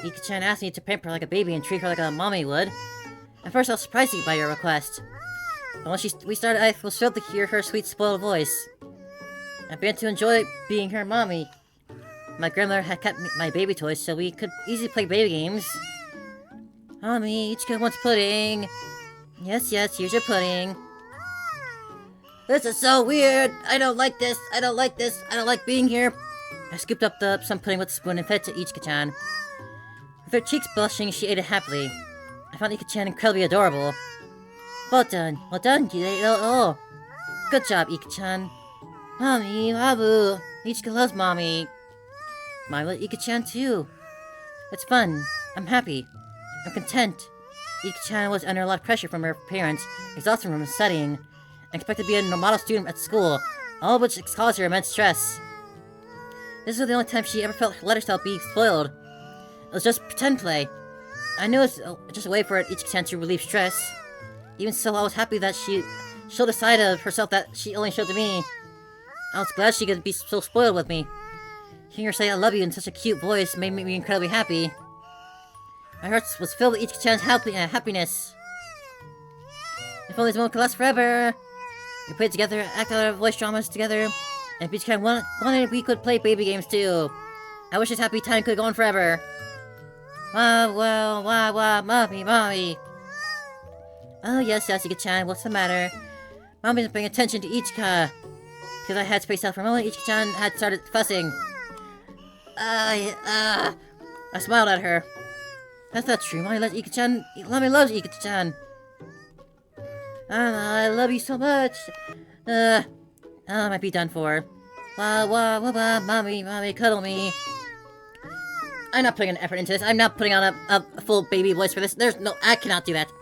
Ichika-chan asked me to pamper her like a baby and treat her like a mommy would. At first I was surprised by your request. But once we started, I was thrilled to hear her sweet, spoiled voice. I began to enjoy being her mommy. My grandmother had kept my baby toys so we could easily play baby games. Mommy, Ichika wants pudding. Yes, yes, here's your pudding. This is so weird. I don't like this. I don't like this. I don't like being here. I scooped up some pudding with a spoon and fed it to Ichika-chan. With her cheeks blushing, she ate it happily. I found Ichika-chan incredibly adorable. Well done. Well done. You ate it all. Good job, Ichika-chan. Mommy, Babu. Ichika loves Mommy. Mommy loves Ichika-chan too. It's fun. I'm happy. I'm content. Ichika-chan was under a lot of pressure from her parents, exhausted from studying, and expected to be a model student at school, all of which caused her immense stress. This was the only time she ever let herself be spoiled. It was just pretend play. I knew it was just a way for Ichika-chan to relieve stress. Even so, I was happy that she showed a side of herself that she only showed to me. I was glad she could be so spoiled with me. Hearing her say I love you in such a cute voice made me incredibly happy. My heart was filled with Ichika-chan's happiness. If only this moment could last forever. We played together, acted out our voice dramas together, and if Ichika-chan wanted, we could play baby games too. I wish this happy time could go on forever. Wah, mommy, mommy. Oh yes, Ichika-chan, what's the matter? Mommy isn't paying attention to Ichika. Because I had spaced out for a moment, Ichika-chan had started fussing. I smiled at her. That's not true. Mommy loves Ichika-chan. Mommy loves Ichika-chan. I love you so much. I might be done for. Mommy, cuddle me. I'm not putting an effort into this. I'm not putting on a full baby voice for this. I cannot do that.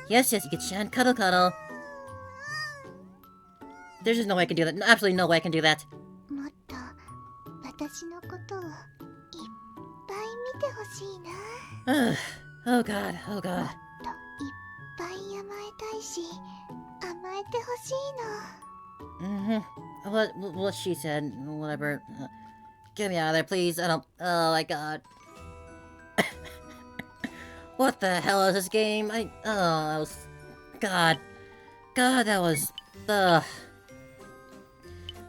Yes, Ichika-chan, cuddle. There's just no way I can do that. Absolutely no way I can do that. Oh god. What she said, whatever. Get me out of there, please. I don't. Oh my god. What the hell is this game? That was. God, that was.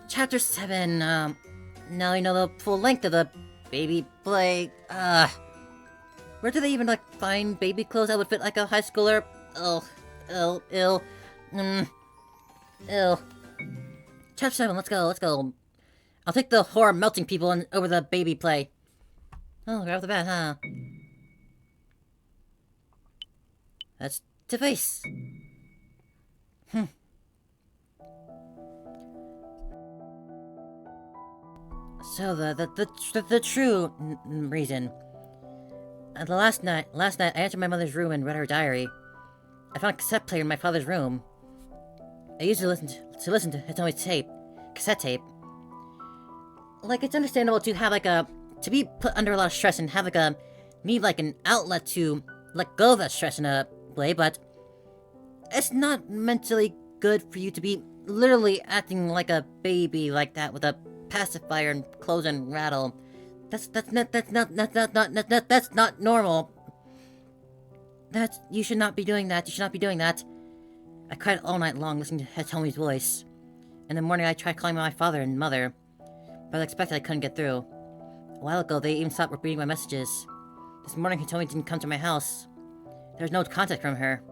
Chapter 7. Now you know the full length of the baby play. Where do they even find baby clothes that would fit like a high schooler? Ill. Chapter 7, let's go. I'll take the horror melting people over the baby play. Oh, right off the bat, huh? That's to face. So the true reason. Last night I entered my mother's room and read her diary. I found a cassette player in my father's room. I used to listen to Hitomi's cassette tape. It's understandable to have to be put under a lot of stress and have need an outlet to let go of that stress in a way, but it's not mentally good for you to be literally acting like a baby like that with a pacifier and clothes and rattle. That's not normal. You should not be doing that. I cried all night long listening to Hitomi's voice. In the morning I tried calling my father and mother, but I expected I couldn't get through. A while ago they even stopped reading my messages. This morning Hitomi didn't come to my house. There was no contact from her.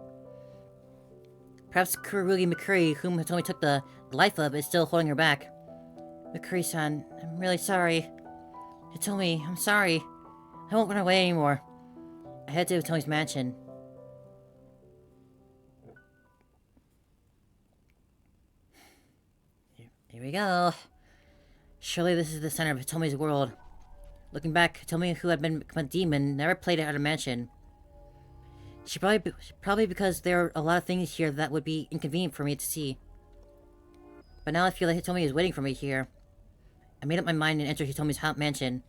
Perhaps Kurugi Mikuri, whom Hitomi took the life of, is still holding her back. Mikuri-san, I'm really sorry. Hitomi, I'm sorry. I won't run away anymore. I head to Hitomi's mansion. Here we go. Surely this is the center of Hitomi's world. Looking back, Hitomi, who had become a demon, never played at her mansion. Probably because there are a lot of things here that would be inconvenient for me to see. But now I feel that Hitomi is waiting for me here. I made up my mind and entered Hitomi's hot mansion.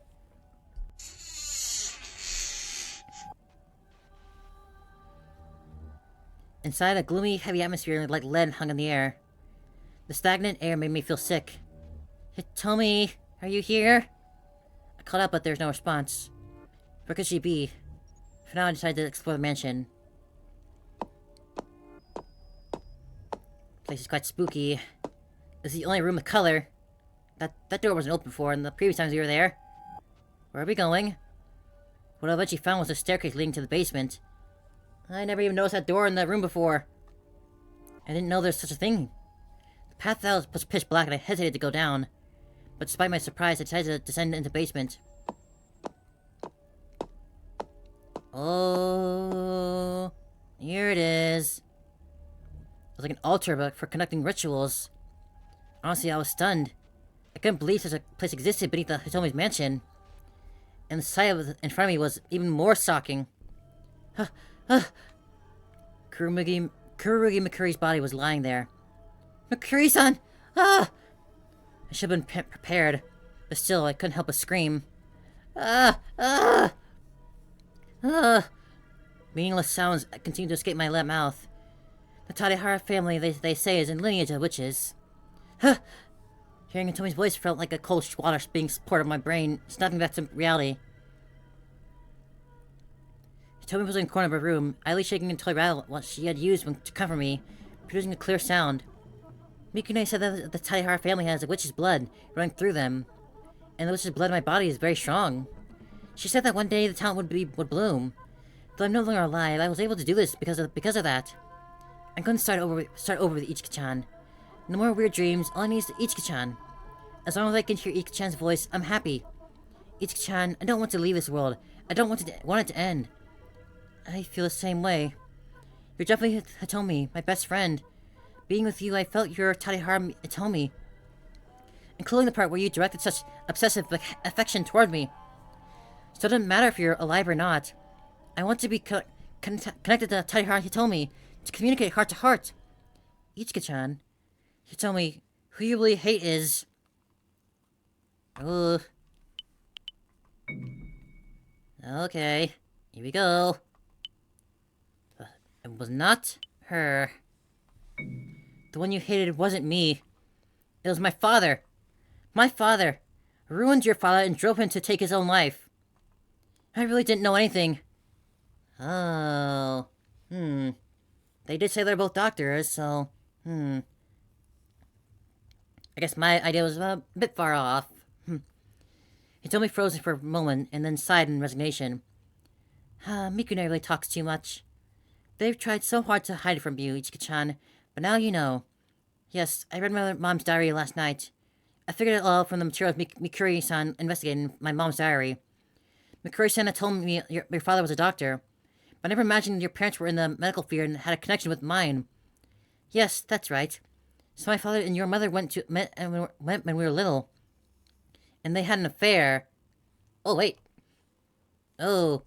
Inside, a gloomy, heavy atmosphere like lead hung in the air. The stagnant air made me feel sick. Hitomi, are you here? I called out, but there was no response. Where could she be? For now, I decided to explore the mansion. The place is quite spooky. This is the only room with color. That door wasn't open before, and the previous times we were there. Where are we going? What I eventually found was a staircase leading to the basement. I never even noticed that door in that room before. I didn't know there was such a thing. The path out was pitch black and I hesitated to go down. But despite my surprise, I decided to descend into the basement. Oh, here it is. It was like an altar but for conducting rituals. Honestly, I was stunned. I couldn't believe such a place existed beneath the Hitomi's mansion. And the sight of it in front of me was even more shocking. Kurugi Mikuri's body was lying there. Mikuri-san! Ah! I should have been prepared, but still, I couldn't help but scream. Meaningless sounds continued to escape my mouth. The Tadahara family, they say, is in lineage of witches. Hearing Hitomi's voice felt like a cold water being poured on my brain, snapping back to reality. Hitomi was in the corner of her room, idly shaking a toy rattle what she had used to comfort me, producing a clear sound. Mikune said that the Tadahara family has a witch's blood running through them, and the witch's blood in my body is very strong. She said that one day the talent would bloom. Though I'm no longer alive, I was able to do this because of that. I'm going to start over with Ichika-chan. No more weird dreams, all I need is Ichika-chan. As long as I can hear Ichika-chan's voice, I'm happy. Ichika-chan, I don't want to leave this world. I don't want it to end. I feel the same way. You're definitely Hitomi, my best friend. Being with you, I felt your Tadahara Hitomi. Including the part where you directed such obsessive affection toward me. So it doesn't matter if you're alive or not. I want to be connected to Tadahara Hitomi, to communicate heart to heart. Ichika-chan, Hitomi, who you really hate is... Ugh. Okay, here we go. It was not her. The one you hated wasn't me. It was my father. My father. I ruined your father and drove him to take his own life. I really didn't know anything. Oh. They did say they're both doctors, so... I guess my idea was a bit far off. Hitomi froze for a moment, and then sighed in resignation. Mikune really talks too much. They've tried so hard to hide it from you, Ichika-chan, but now you know. Yes, I read my mom's diary last night. I figured it all out from the materials Mikuri-san investigated in my mom's diary. Mikuri-san had told me your father was a doctor, but I never imagined your parents were in the medical field and had a connection with mine. Yes, that's right. So my father and your mother went when we were little. And they had an affair. Oh, wait. Oh.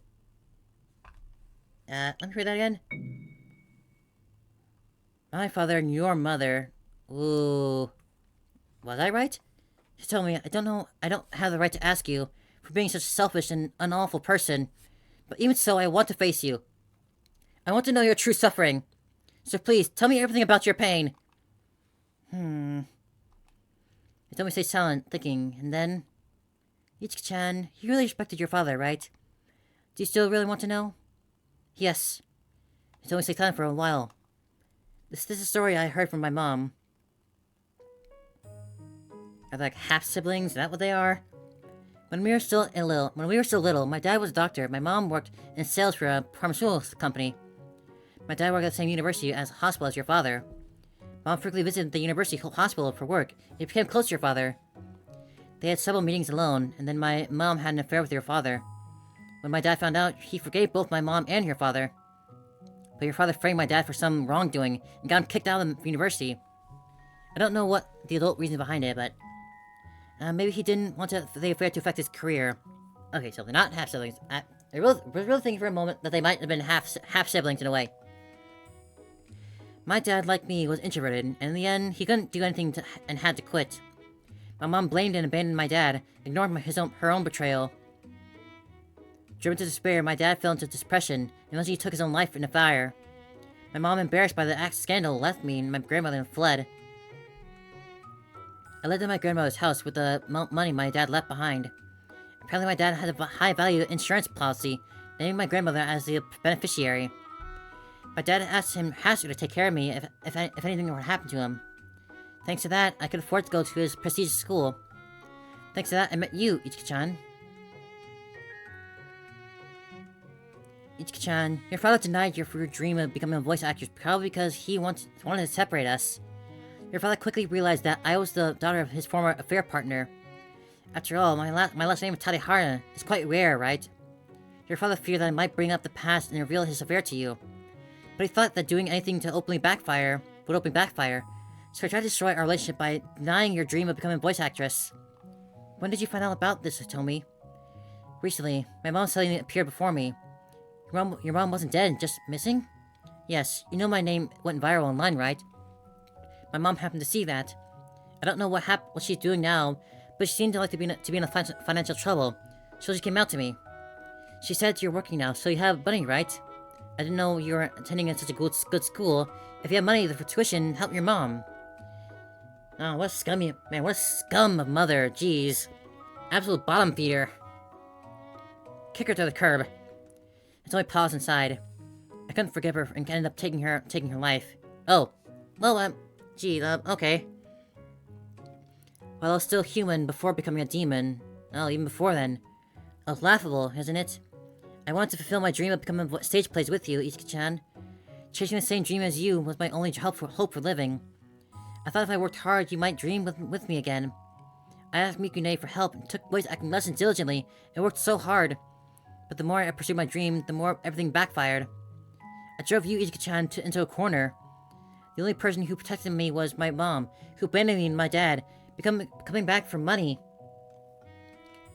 Let me read that again. My father and your mother. Ooh. Was I right? She told me, I don't know, I don't have the right to ask you for being such a selfish and unlawful person. But even so, I want to face you. I want to know your true suffering. So please, tell me everything about your pain. Hitomi stayed silent, thinking, and then... Ichika-chan, you really respected your father, right? Do you still really want to know? Yes. Hitomi stayed silent for a while. This is a story I heard from my mom. Are they like half-siblings? Is that what they are? When we were still little, my dad was a doctor. My mom worked in sales for a pharmaceutical company. My dad worked at the same university as hospital as your father. Mom frequently visited the university hospital for work. He became close to your father. They had several meetings alone, and then my mom had an affair with your father. When my dad found out, he forgave both my mom and your father. But your father framed my dad for some wrongdoing and got him kicked out of the university. I don't know what the adult reason behind it, but maybe he didn't want the affair to affect his career. Okay, so they're not half-siblings. I was really thinking for a moment that they might have been half-siblings in a way. My dad, like me, was introverted, and in the end, he couldn't do anything and had to quit. My mom blamed and abandoned my dad, ignored her own betrayal. Driven to despair, my dad fell into depression and eventually took his own life in a fire. My mom, embarrassed by the scandal, left me and my grandmother and fled. I lived in my grandmother's house with the money my dad left behind. Apparently my dad had a high-value insurance policy, naming my grandmother as the beneficiary. My dad asked her to take care of me if anything were to happen to him. Thanks to that, I could afford to go to his prestigious school. Thanks to that, I met you, Ichika-chan. Ichika-chan, your father denied your dream of becoming a voice actress probably because he wanted to separate us. Your father quickly realized that I was the daughter of his former affair partner. After all, my last name is Tarihara. It's quite rare, right? Your father feared that I might bring up the past and reveal his affair to you. But he thought that doing anything to would openly backfire, so he tried to destroy our relationship by denying your dream of becoming a voice actress. When did you find out about this, Hitomi? Recently, my mom suddenly appeared before me. Your mom wasn't dead, just missing? Yes, you know my name went viral online, right? My mom happened to see that. I don't know what she's doing now, but she seemed to like to be in a financial trouble, so she came out to me. She said you're working now, so you have money, right? I didn't know you were attending at such a good school. If you have money for tuition, help your mom. Oh, what a scum of mother, jeez. Absolute bottom feeder. Kick her to the curb. It's only paused inside. I couldn't forgive her and ended up taking her life. Oh. Well, okay. While I was still human before becoming a demon, even before then, it was laughable, isn't it? I wanted to fulfill my dream of becoming stage plays with you, Ichika-chan. Chasing the same dream as you was my only hope for living. I thought if I worked hard, you might dream with me again. I asked Mikune for help and took voice acting lessons diligently and worked so hard. But the more I pursued my dream, the more everything backfired. I drove you, Ichika-chan, into a corner. The only person who protected me was my mom, who abandoned me and my dad, coming back for money.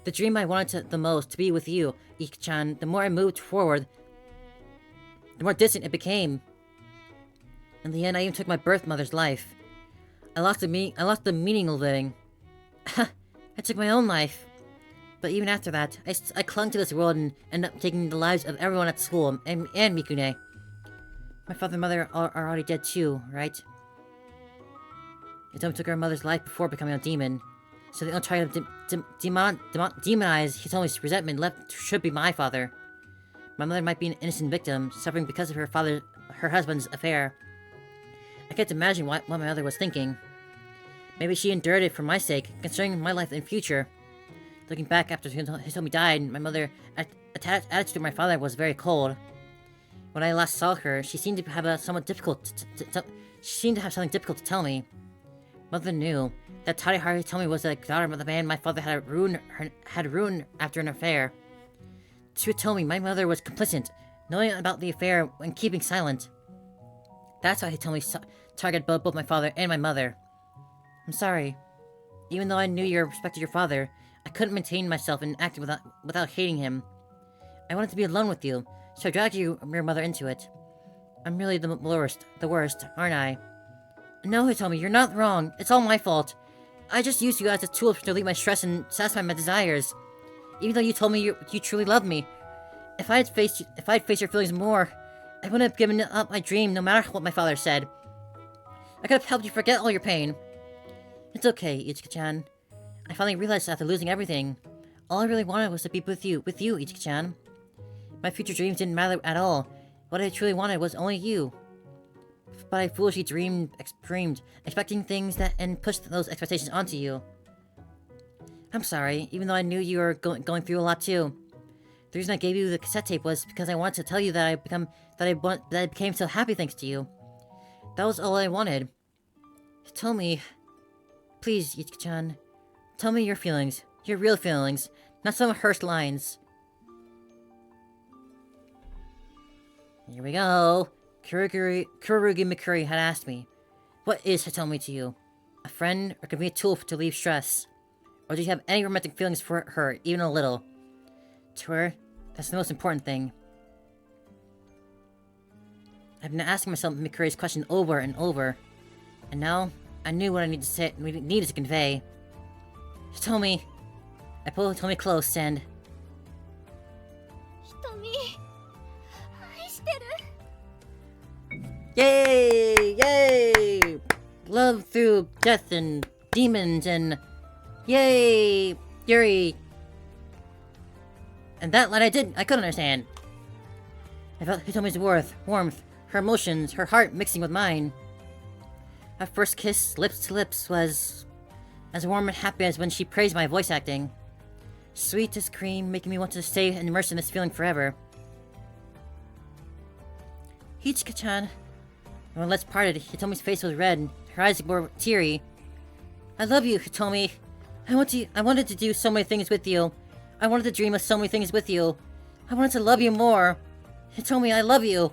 The dream I wanted the most, to be with you, Ichika-chan, the more I moved forward, the more distant it became. In the end, I even took my birth mother's life. I lost the meaning of living. I took my own life. But even after that, I clung to this world and ended up taking the lives of everyone at school, and Mikune. My father and mother are already dead too, right? Hitomi took her mother's life before becoming a demon, so the only try to demonize Hitomi's resentment left should be my father. My mother might be an innocent victim, suffering because of her husband's affair. I can't imagine what my mother was thinking. Maybe she endured it for my sake, considering my life and future. Looking back after Hitomi died, my mother's attitude to my father was very cold. When I last saw her, she seemed to have something difficult to tell me. Mother knew that Tarihara Hitomi was the daughter of the man my father had ruined after an affair. She told me my mother was complicit, knowing about the affair and keeping silent. That's why Hitomi targeted both my father and my mother. I'm sorry. Even though I knew you respected your father, I couldn't maintain myself and act without hating him. I wanted to be alone with you, so I dragged your mother into it. I'm really the worst, aren't I? No, Hitomi, you're not wrong. It's all my fault. I just used you as a tool to relieve my stress and satisfy my desires. Even though you told me you truly loved me. If I had faced your feelings more, I wouldn't have given up my dream no matter what my father said. I could have helped you forget all your pain. It's okay, Ichika-chan. I finally realized after losing everything, all I really wanted was to be with you, Ichika-chan. My future dreams didn't matter at all. What I truly wanted was only you. But I foolishly dreamed, expecting things and pushed those expectations onto you. I'm sorry, even though I knew you were going through a lot too. The reason I gave you the cassette tape was because I wanted to tell you that I became so happy thanks to you. That was all I wanted. Tell me, please, Ichika-chan, Tell me your feelings. Your real feelings. Not some rehearsed lines. Here we go. Kurugi Mikuri had asked me, what is Hitomi to you? A friend, or could be a tool to relieve stress? Or do you have any romantic feelings for her, even a little? To her, that's the most important thing. I've been asking myself Mikuri's question over and over, and now I knew what I needed to convey. Hitomi. I pulled Hitomi close and... Hitomi, 愛してる. Yay! Yay! Love through death and demons and... Yay! Yuri! And that line I couldn't understand. I felt Hitomi's warmth, her emotions, her heart mixing with mine. Our first kiss, lips to lips, was as warm and happy as when she praised my voice acting. Sweet as cream, making me want to stay immersed in this feeling forever. Ichika-chan. When lips parted, Hitomi's face was red, her eyes were teary. I love you, Hitomi. I wanted to do so many things with you. I wanted to dream of so many things with you. I wanted to love you more. Hitomi, I love you.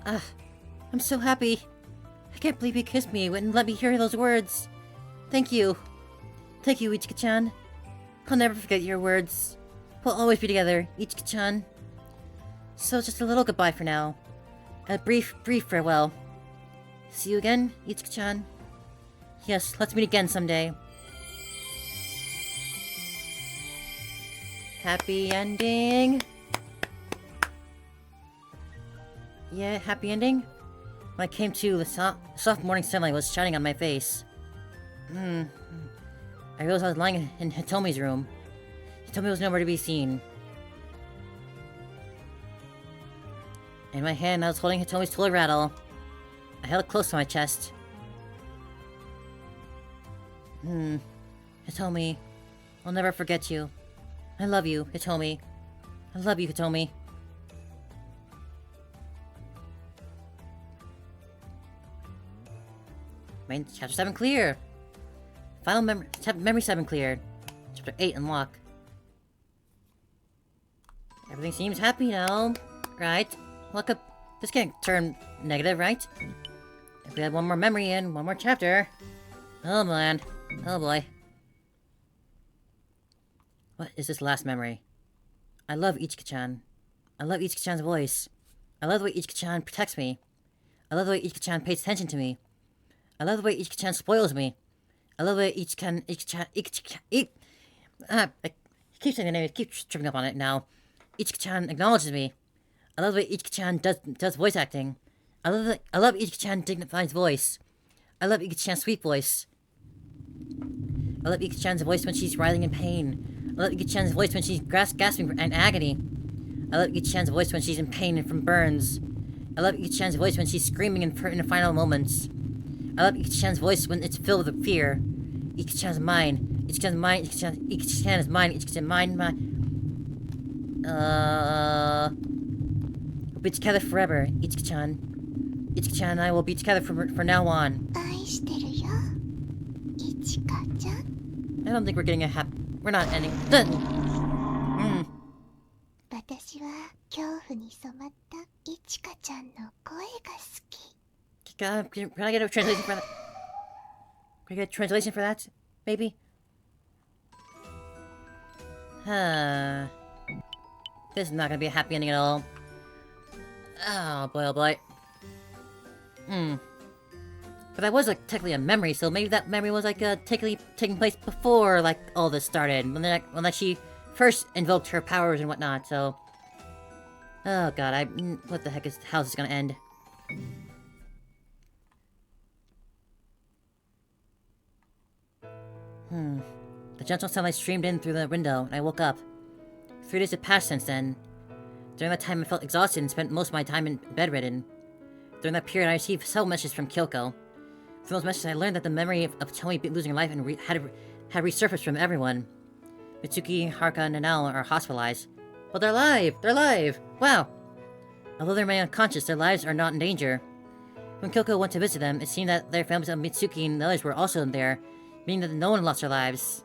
I'm so happy. I can't believe you kissed me and let me hear those words. Thank you. Thank you, Ichika-chan. I'll never forget your words. We'll always be together, Ichika-chan. So just a little goodbye for now. A brief farewell. See you again, Ichika-chan. Yes, let's meet again someday. Happy ending. Yeah, happy ending? When I came to, the soft morning sunlight was shining on my face. I realized I was lying in Hitomi's room. Hitomi was nowhere to be seen. In my hand, I was holding Hitomi's toy rattle. I held it close to my chest. Hitomi, I'll never forget you. I love you, Hitomi. I love you, Hitomi. Main chapter 7 clear. Final memory 7 cleared. Chapter 8 unlock. Everything seems happy now, right? Look up. This can't turn negative, right? If we had one more memory in, one more chapter. Oh man. Oh boy. What is this last memory? I love Ichika-chan. I love Ichika-chan's voice. I love the way Ichika-chan protects me. I love the way Ichika-chan pays attention to me. I love the way Ichika-chan spoils me. I love the way Ichika-chan... I keep saying the name, I keep tripping up on it now. Ichika-chan acknowledges me. I love the way Ichika-chan does voice acting. I love Ichika-chan dignified voice. I love Ichika-chan's sweet voice. I love Ichika-chan's voice when she's writhing in pain. I love Ichika-chan's voice when she's gasping in agony. I love Ichika-chan's voice when she's in pain and from burns. I love Ichika-chan's voice when she's screaming in the final moments. I love Ichika-chan's voice when it's filled with fear. Ichika-chan's mine. Ichika-chan's mine. Ichika-chan is mine. Ichika-chan mine. We'll be together forever, Ichika-chan. Ichika-chan and I will be together for now on. 愛してるよ、Ichika-chan. I don't think we're getting we're not ending. 私は恐怖に染まったIchika-chanの声が好き。Can I get a translation for that? Can I get a translation for that, maybe? This is not gonna be a happy ending at all. Oh boy, oh boy. But that was like technically a memory, so maybe that memory was like technically taking place before like all this started, when she first invoked her powers and whatnot. So, oh god, what the heck how's this gonna end? The gentle sunlight streamed in through the window, and I woke up. 3 days had passed since then. During that time, I felt exhausted and spent most of my time in bedridden. During that period, I received several messages from Kyoko. From those messages, I learned that the memory of Tomi losing her life had resurfaced from everyone. Mitsuki, Haruka, and Nanao are hospitalized. But they're alive! They're alive! Wow! Although they remain unconscious, their lives are not in danger. When Kyoko went to visit them, it seemed that their families of Mitsuki and the others were also there, meaning that no one lost their lives.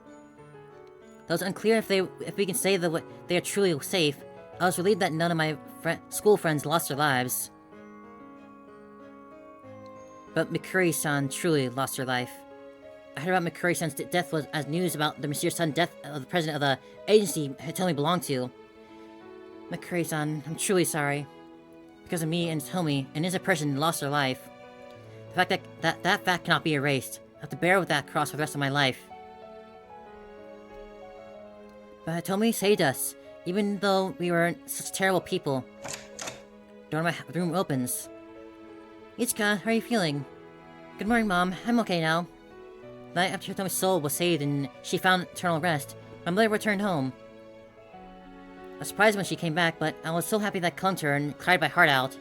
Though it was unclear if we can say that they are truly safe, I was relieved that none of my school friends lost their lives. But Mikuri-san truly lost her life. I heard about Mikuri-san's death was as news about the mysterious sudden death of the president of the agency Hitomi belonged to. Mikuri-san, I'm truly sorry. Because of me and Hitomi, an innocent person lost their life. The fact that fact cannot be erased. I have to bear with that cross for the rest of my life. But Hitomi saved us, even though we were such terrible people. The door of my room opens. Ichika, how are you feeling? Good morning, Mom. I'm okay now. The night after Hitomi's soul was saved and she found eternal rest, my mother returned home. I was surprised when she came back, but I was so happy that I clung to her and cried my heart out.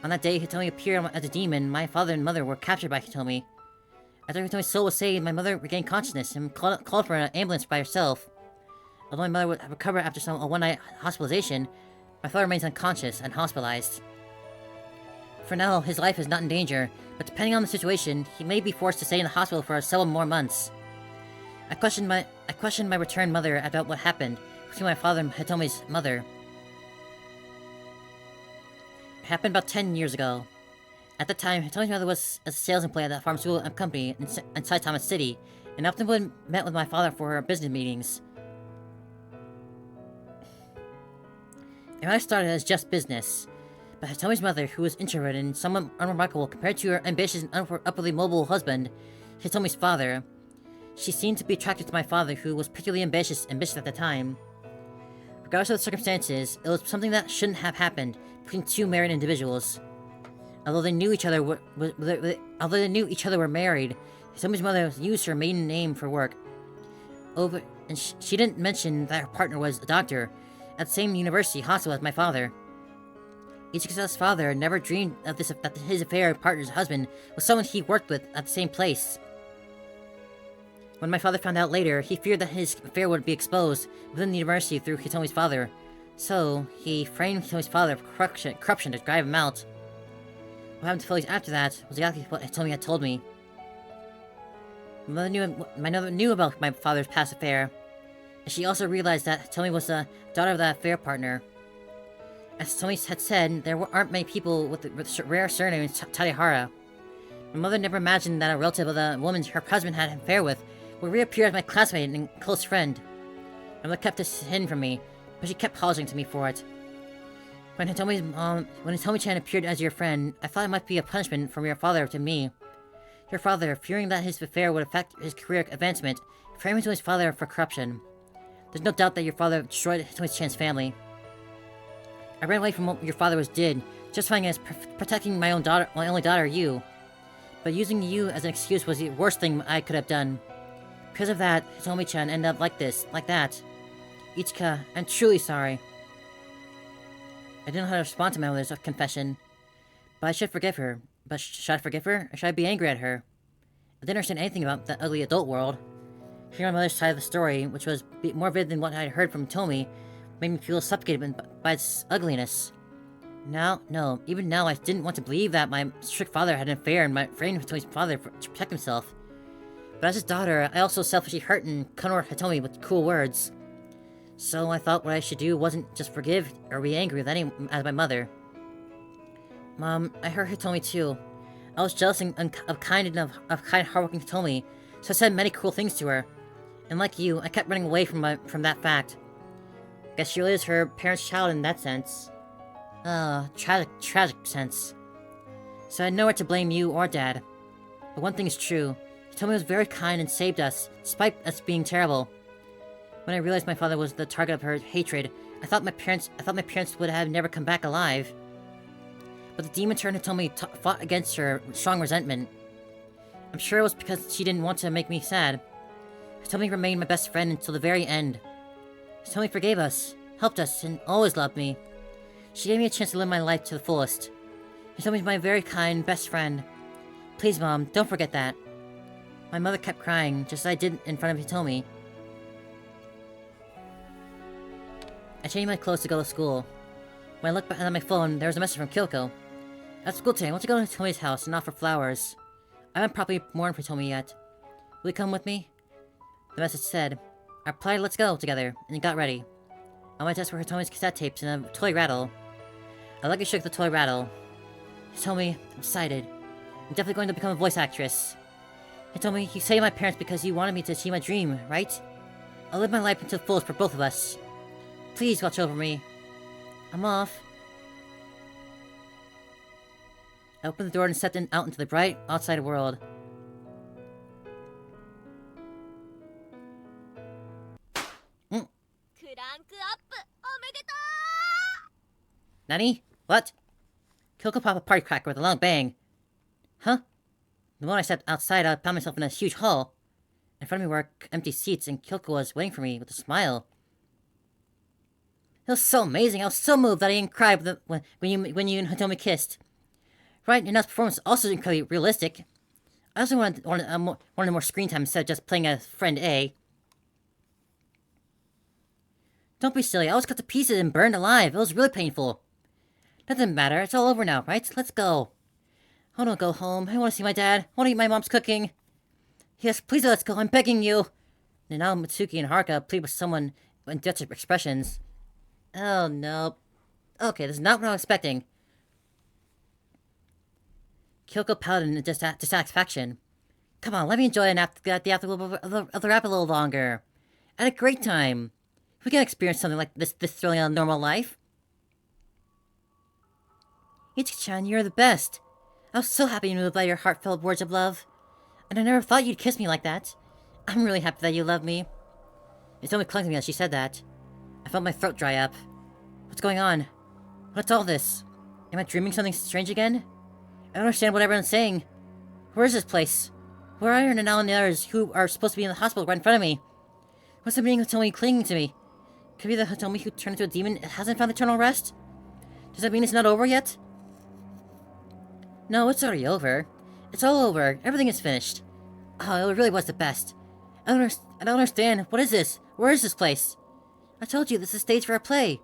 On that day, Hitomi appeared as a demon. My father and mother were captured by Hitomi. After Hitomi's soul was saved, my mother regained consciousness and called for an ambulance by herself. Although my mother would recover after a one-night hospitalization, my father remains unconscious and hospitalized. For now, his life is not in danger, but depending on the situation, he may be forced to stay in the hospital for several more months. I questioned my returned mother about what happened between my father and Hitomi's mother. It happened about 10 years ago. At the time, Hitomi's mother was a sales employee at a pharmaceutical company in Saitama City, and often met with my father for her business meetings. It might have started as just business, but Hitomi's mother, who was introverted and somewhat unremarkable compared to her ambitious and upwardly mobile husband, Hitomi's father, she seemed to be attracted to my father, who was particularly ambitious at the time. Regardless of the circumstances, it was something that shouldn't have happened between two married individuals. Although they knew each other were married, Hitomi's mother used her maiden name for work. She didn't mention that her partner was a doctor at the same university hospital as my father. Ichika's father never dreamed of that his affair partner's husband was someone he worked with at the same place. When my father found out later, he feared that his affair would be exposed within the university through Hitomi's father, so he framed Hitomi's father for corruption to drive him out. What happened to Phillies after that was exactly what Hitomi had told me. My mother knew about my father's past affair, and she also realized that Hitomi was the daughter of that affair partner. As Hitomi had said, there aren't many people with the rare surname Tadehara. My mother never imagined that a relative of the woman her husband had an affair with would reappear as my classmate and close friend. My mother kept this hidden from me, but she kept apologizing to me for it. When Hitomi-chan appeared as your friend, I thought it might be a punishment from your father to me. Your father, fearing that his affair would affect his career advancement, framed Hitomi's father for corruption. There's no doubt that your father destroyed Hitomi-chan's family. I ran away from what your father did, justifying it as protecting my only daughter, you. But using you as an excuse was the worst thing I could have done. Because of that, Hitomi-chan ended up like that. Ichika, I'm truly sorry. I didn't know how to respond to my mother's confession. But I should forgive her. But should I forgive her, or should I be angry at her? I didn't understand anything about the ugly adult world. Hearing my mother's side of the story, which was more vivid than what I had heard from Hitomi, made me feel suffocated by its ugliness. Even now I didn't want to believe that my strict father had an affair and framed Hitomi's father to protect himself. But as his daughter, I also selfishly hurt and cornered Hitomi with cruel words. So I thought what I should do wasn't just forgive or be angry as my mother. Mom, I hurt Hitomi too. I was jealous of kind, hardworking Hitomi, so I said many cruel things to her. And like you, I kept running away from that fact. Guess she really is her parents' child in that sense. Tragic sense. So I had nowhere to blame you or Dad. But one thing is true. Hitomi was very kind and saved us, despite us being terrible. When I realized my father was the target of her hatred, I thought my parents would have never come back alive. But the demon turned Hitomi fought against her with strong resentment. I'm sure it was because she didn't want to make me sad. Hitomi remained my best friend until the very end. Hitomi forgave us, helped us, and always loved me. She gave me a chance to live my life to the fullest. Hitomi's my very kind best friend. Please, Mom, don't forget that. My mother kept crying, just as I did in front of Hitomi. I changed my clothes to go to school. When I looked at my phone, there was a message from Kyoko. At school today, I want to go to Hitomi's house and offer flowers. I haven't properly mourned for Hitomi yet. Will you come with me? The message said. I replied, let's go, together, and got ready. On my desk were Hitomi's cassette tapes and a toy rattle. I luckily shook the toy rattle. Hitomi, I'm excited. I'm definitely going to become a voice actress. Hitomi, you saved my parents because you wanted me to achieve my dream, right? I'll live my life to the fullest for both of us. Please watch over me. I'm off. I opened the door and stepped out into the bright, outside world. Nani? What? Kyoko popped a party cracker with a loud bang. Huh? The moment I stepped outside, I found myself in a huge hall. In front of me were empty seats, and Kyoko was waiting for me with a smile. It was so amazing. I was so moved that I even cried when you and Hitomi kissed. Right, your next performance was also incredibly realistic. I also wanted more screen time instead of just playing as friend A. Don't be silly. I was cut to pieces and burned alive. It was really painful. Doesn't matter. It's all over now, right? Let's go. I don't go home. I want to see my dad. I want to eat my mom's cooking. Yes, please let's go. I'm begging you. And now Mitsuki and Haruka plead with someone in desperate expressions. Oh, no. Okay, this is not what I was expecting. Kyoko pouted in dissatisfaction. Come on, let me enjoy the rap a little longer. I had a great time. We can experience something like this thrilling in a normal life. Ichika-chan, you're the best. I was so happy you knew about your heartfelt words of love. And I never thought you'd kiss me like that. I'm really happy that you love me. Hitomi clung to me as she said that. I felt my throat dry up. What's going on? What's all this? Am I dreaming something strange again? I don't understand what everyone's saying. Where is this place? Where are Aaron and Alan and the others who are supposed to be in the hospital right in front of me? What's the meaning of Hitomi clinging to me? Could it be the Hitomi who turned into a demon and hasn't found eternal rest? Does that mean it's not over yet? No, it's already over. It's all over. Everything is finished. Oh, it really was the best. I don't understand. What is this? Where is this place? I told you, this is a stage for a play.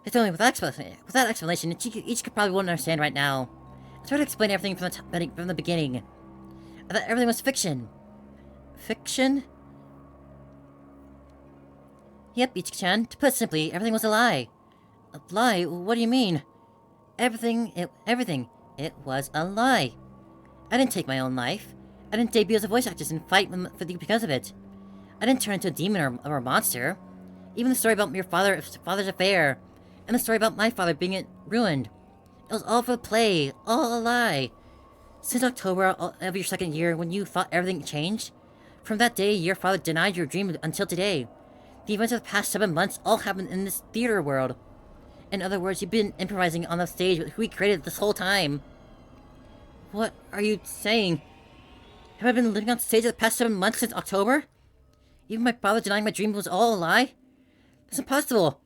It's only without explanation, Ichika probably won't understand right now. I tried to explain everything from the beginning. I thought everything was fiction. Fiction? Yep, Ichika-chan. To put it simply, everything was a lie. A lie? What do you mean? Everything. It was a lie. I didn't take my own life. I didn't debut as a voice actress and fight because of it. I didn't turn into a demon or a monster. Even the story about your father's affair, and the story about my father being ruined. It was all for the play, all a lie. Since October of your second year, when you thought everything changed, from that day, your father denied your dream until today. The events of the past 7 months all happened in this theater world. In other words, you've been improvising on the stage with who we created this whole time. What are you saying? Have I been living on stage for the past 7 months since October? Even my father denying my dream was all a lie? That's impossible.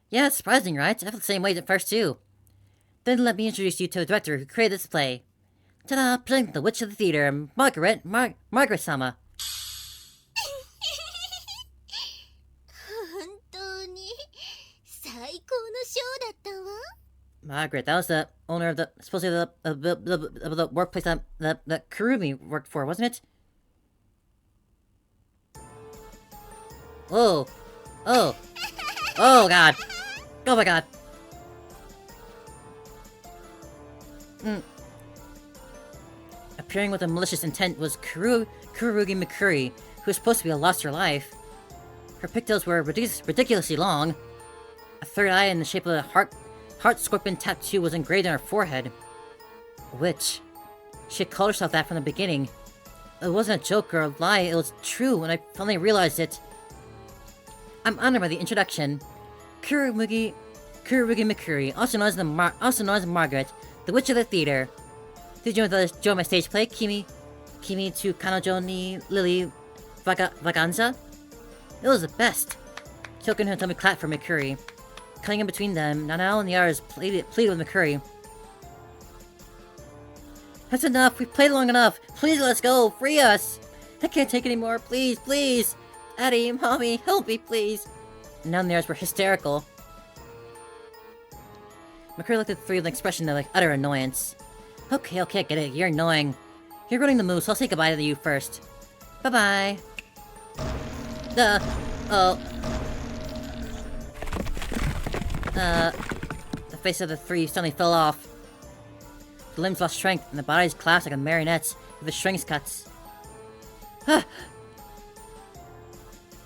Yeah, it's surprising, right? I felt the same way at first, too. Then let me introduce you to the director who created this play. Ta-da! Presenting the Witch of the Theater, Margaret-sama. 本当に最高のショーだったわ。 Margaret, that was the owner of the workplace that Kurumi worked for, wasn't it? Whoa. Oh. Oh, God. Oh, my God. Appearing with a malicious intent was Kurugi Mikuri, who was supposed to be lost her life. Her pigtails were ridiculously long. A third eye in the shape of a heart scorpion tattoo was engraved on her forehead. A witch. She had called herself that from the beginning. It wasn't a joke or a lie, it was true when I finally realized it. I'm honored by the introduction. Kurugi Mikuri, also known as Margaret, the Witch of the Theater. Did you enjoy my stage play, Kimi to Kanojo ni Lilyvaganza? It was the best. Kyoko and Hitomi clapped for Mikuri. Cutting in between them, Nanao and the others pleaded with Mikuri. That's enough, we've played long enough. Please let us go, free us. I can't take any more, please, please. Daddy, Mommy, help me, please. And now the others were hysterical. McCurry looked at the three with an expression of, utter annoyance. Okay, I get it. You're annoying. You're running the move, so I'll say goodbye to you first. Bye-bye. Oh. The face of the three suddenly fell off. The limbs lost strength, and the bodies collapsed like a marionette with the strings cuts.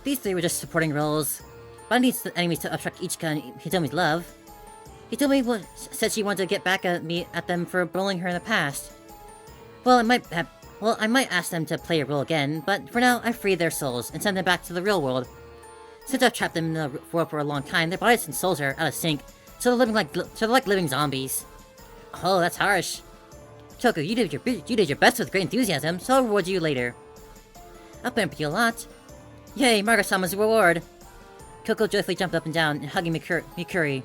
These three were just supporting roles. But I need the enemies to obstruct Ichika and Hitomi's love. Hitomi said she wanted to get back at them for bullying her in the past. Well, I might ask them to play a role again, but for now, I freed their souls and sent them back to the real world. Since I've trapped them in the world for a long time, their bodies and souls are out of sync, so they're like living zombies. Oh, that's harsh. Choco, you did your best with great enthusiasm, so I'll reward you later. I'll pamper you a lot. Yay, Margo-sama's reward! Kyoko joyfully jumped up and down, and hugging Mikuri.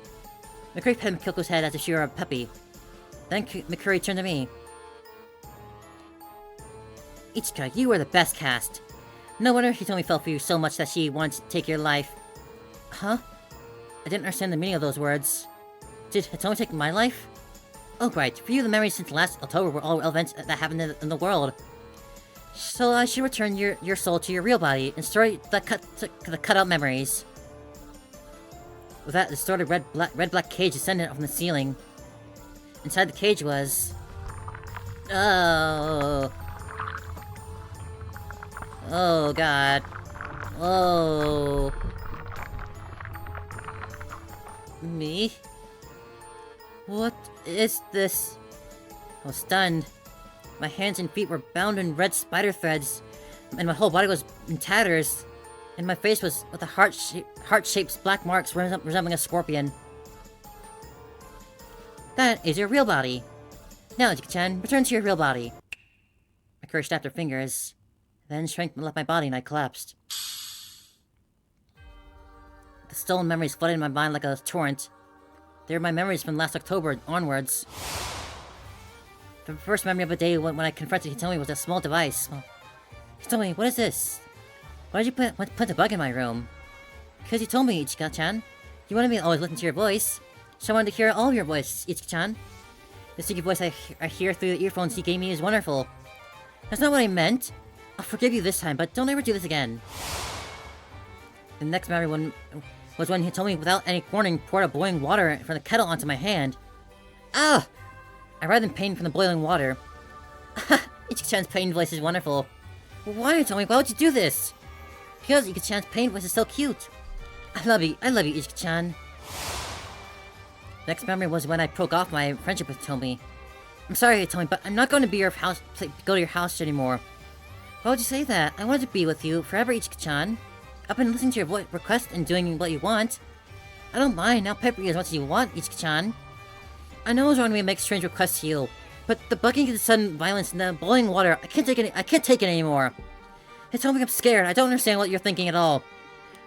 Mikuri petted Kyoko's head as if she were a puppy. Then Mikuri turned to me. Ichika, you were the best cast. No wonder Hitomi fell for you so much that she wanted to take your life. Huh? I didn't understand the meaning of those words. Did Hitomi take my life? Oh right, for you the memories since last October were all events that happened in the world. So I should return your soul to your real body and destroy the cut-out memories. With that, the distorted red-black cage descended from the ceiling. Inside the cage was... Oh... Oh god. Oh... Me? What is this? I was stunned. My hands and feet were bound in red spider threads, and my whole body was in tatters, and my face was with a heart-shaped black marks resembling a scorpion. That is your real body. Now, Ichika-chan, return to your real body. My courage snapped her fingers. Then strength left my body and I collapsed. The stolen memories flooded in my mind like a torrent. They were my memories from last October onwards. The first memory of a day when I confronted Hitomi was a small device. Hitomi, what is this? Why did you put a bug in my room? Because you told me, Ichika-chan. You wanted me to always listen to your voice. So I wanted to hear all of your voice, Ichika-chan. The secret voice I hear through the earphones you gave me is wonderful. That's not what I meant. I'll forgive you this time, but don't ever do this again. The next memory was when Hitomi, without any warning, poured a boiling water from the kettle onto my hand. Ah! I writhed in pain from the boiling water. Ichika-chan's pain voice is wonderful. Why, Hitomi? Why would you do this? Because Ichika-chan's pain voice is so cute. I love you, Ichika-chan. Next memory was when I broke off my friendship with Hitomi. I'm sorry, Hitomi, but I'm not going to be go to your house anymore. Why would you say that? I wanted to be with you forever, Ichika-chan. I've been listening to your request and doing what you want. I don't mind. I'll pepper you as much as you want, Ichika-chan. I know it's wrong to make strange requests to you, but the bugging, the sudden violence, and the boiling water, I can't take it anymore. Hitomi, I'm scared. I don't understand what you're thinking at all.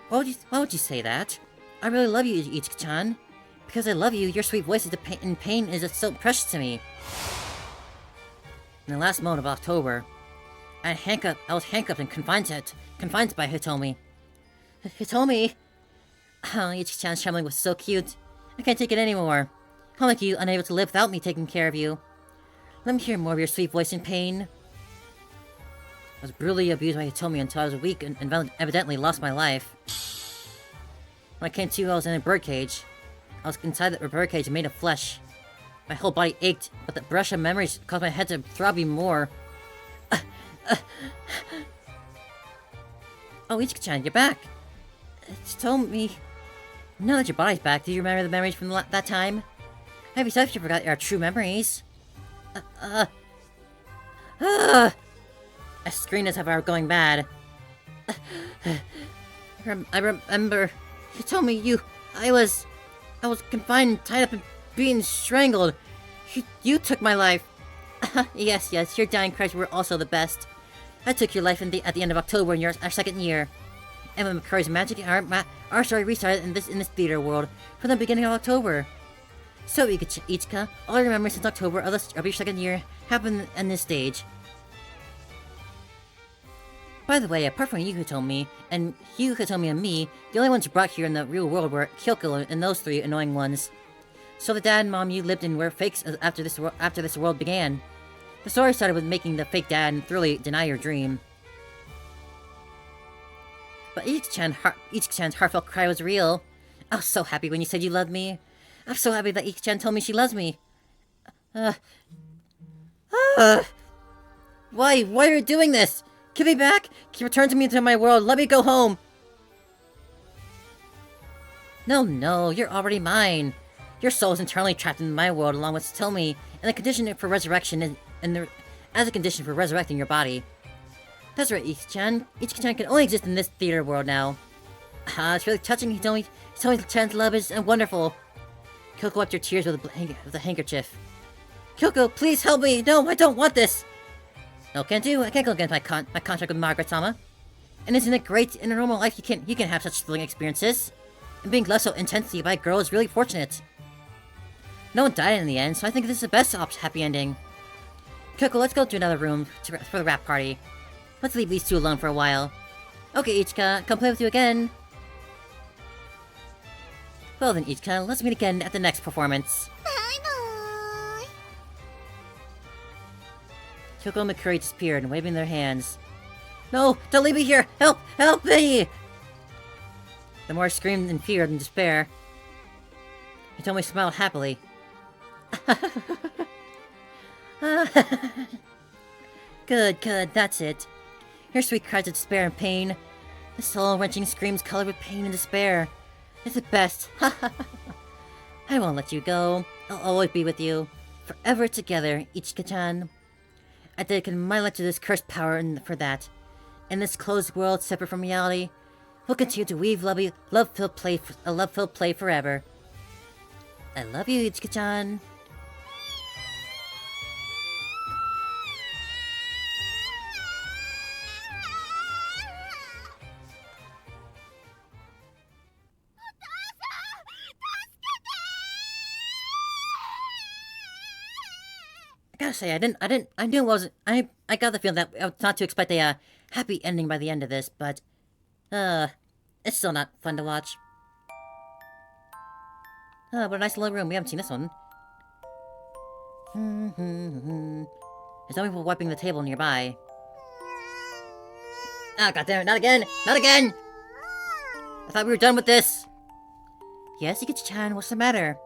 Why would you say that? I really love you, Ichika-chan. Because I love you, your sweet voice in pain is so precious to me. In the last moment of October, I was handcuffed and confined by Hitomi. Hitomi! Oh, Ichika-chan's trembling was so cute. I can't take it anymore. How like you, unable to live without me taking care of you. Let me hear more of your sweet voice in pain. I was brutally abused by Hitomi until I was weak and evidently lost my life. When I came to, I was in a birdcage. I was inside the birdcage made of flesh. My whole body ached, but the brush of memories caused my head to throb even more. Oh, Ichika-chan, you're back! It's told me... Now that your body's back, do you remember the memories from that time? Have you said you forgot your true memories? I screamed as if I were going bad. I remember... You told me I was confined, tied up, and being strangled. You took my life. Yes, your dying cries were also the best. I took your life at the end of October in our second year. Emma McCurry's magic our story restarted in this theater world from the beginning of October. So, Ichika, all your memories since October of your second year happened in this stage. By the way, apart from you, Hitomi, and me, the only ones brought here in the real world were Kyoko and those three annoying ones. So the dad and mom you lived in were fakes after this world began. The story started with making the fake dad thoroughly deny your dream. But Ichika-chan's heartfelt cry was real. I was so happy when you said you loved me. I'm so happy that Ichika-chan told me she loves me. Why are you doing this? Give me back! Can you return to me into my world? Let me go home! No, you're already mine. Your soul is internally trapped in my world along with Hitomi, and the condition for resurrection as a condition for resurrecting your body. That's right, Ichika-chan. Ichika-chan can only exist in this theater world now. It's really touching. Hitomi-chan's love is wonderful. Kyoko wiped your tears with a handkerchief. Kyoko, please help me! No, I don't want this! No, can't do. I can't go against my contract with Margaret-sama. And isn't it great? In a normal life, you can have such thrilling experiences. And being loved so intensely by a girl is really fortunate. No one died in the end, so I think this is the best happy ending. Kyoko, let's go to another room for the rap party. Let's leave these two alone for a while. Okay, Ichika, come play with you again. Well then, Ichika, let's meet again at the next performance. Bye-bye! Kyoko and McCurry disappeared, waving their hands. No! Don't leave me here! Help! Help me! The Moors screamed in fear and despair. Hitomi smiled happily. Good, that's it. Her sweet cries of despair and pain. The soul-wrenching screams colored with pain and despair. It's the best. I won't let you go. I'll always be with you. Forever together, Ichika-chan. I dedicate my life to this cursed power and for that. In this closed world separate from reality, we'll continue to weave love-filled play forever. I love you, Ichika-chan. I gotta say, I knew it wasn't, I got the feeling that I was not to expect a, happy ending by the end of this, but, it's still not fun to watch. What a nice little room, we haven't seen this one. There's no people wiping the table nearby. Ah, goddammit, not again! Not again! I thought we were done with this! Yes, Ichika-chan, what's the matter?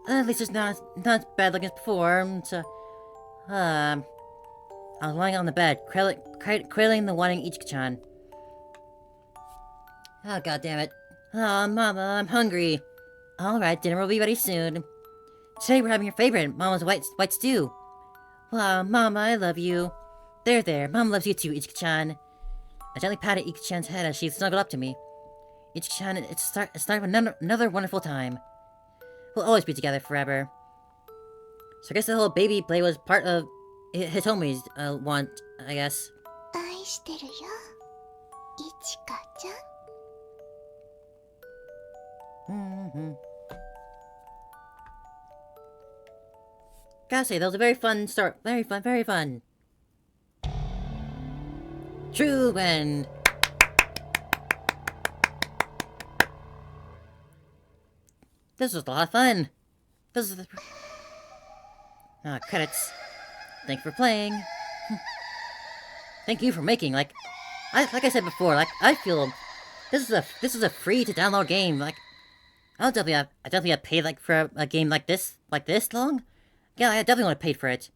At least it's not as bad looking as before. I was lying on the bed, cradling the whining Ichika-chan. Oh, goddammit. Oh, Mama, I'm hungry. Alright, dinner will be ready soon. Today we're having your favorite, Mama's white stew. Wow, Mama, I love you. There, Mama loves you too, Ichika-chan. I gently patted Ichika-chan's head as she snuggled up to me. Ichika-chan, it's the start of another wonderful time. We'll always be together forever. So I guess the whole baby play was part of Hitomi's want, I guess. 愛してるよ、いちかちゃん。Gotta say, that was a very fun start. Very fun. True end. This was a lot of fun. This is the... credits. Thank you for playing. Thank you for making, like I said before, I feel this is a free to download game. I definitely have paid for a game like this long. Yeah, I definitely want to pay for it.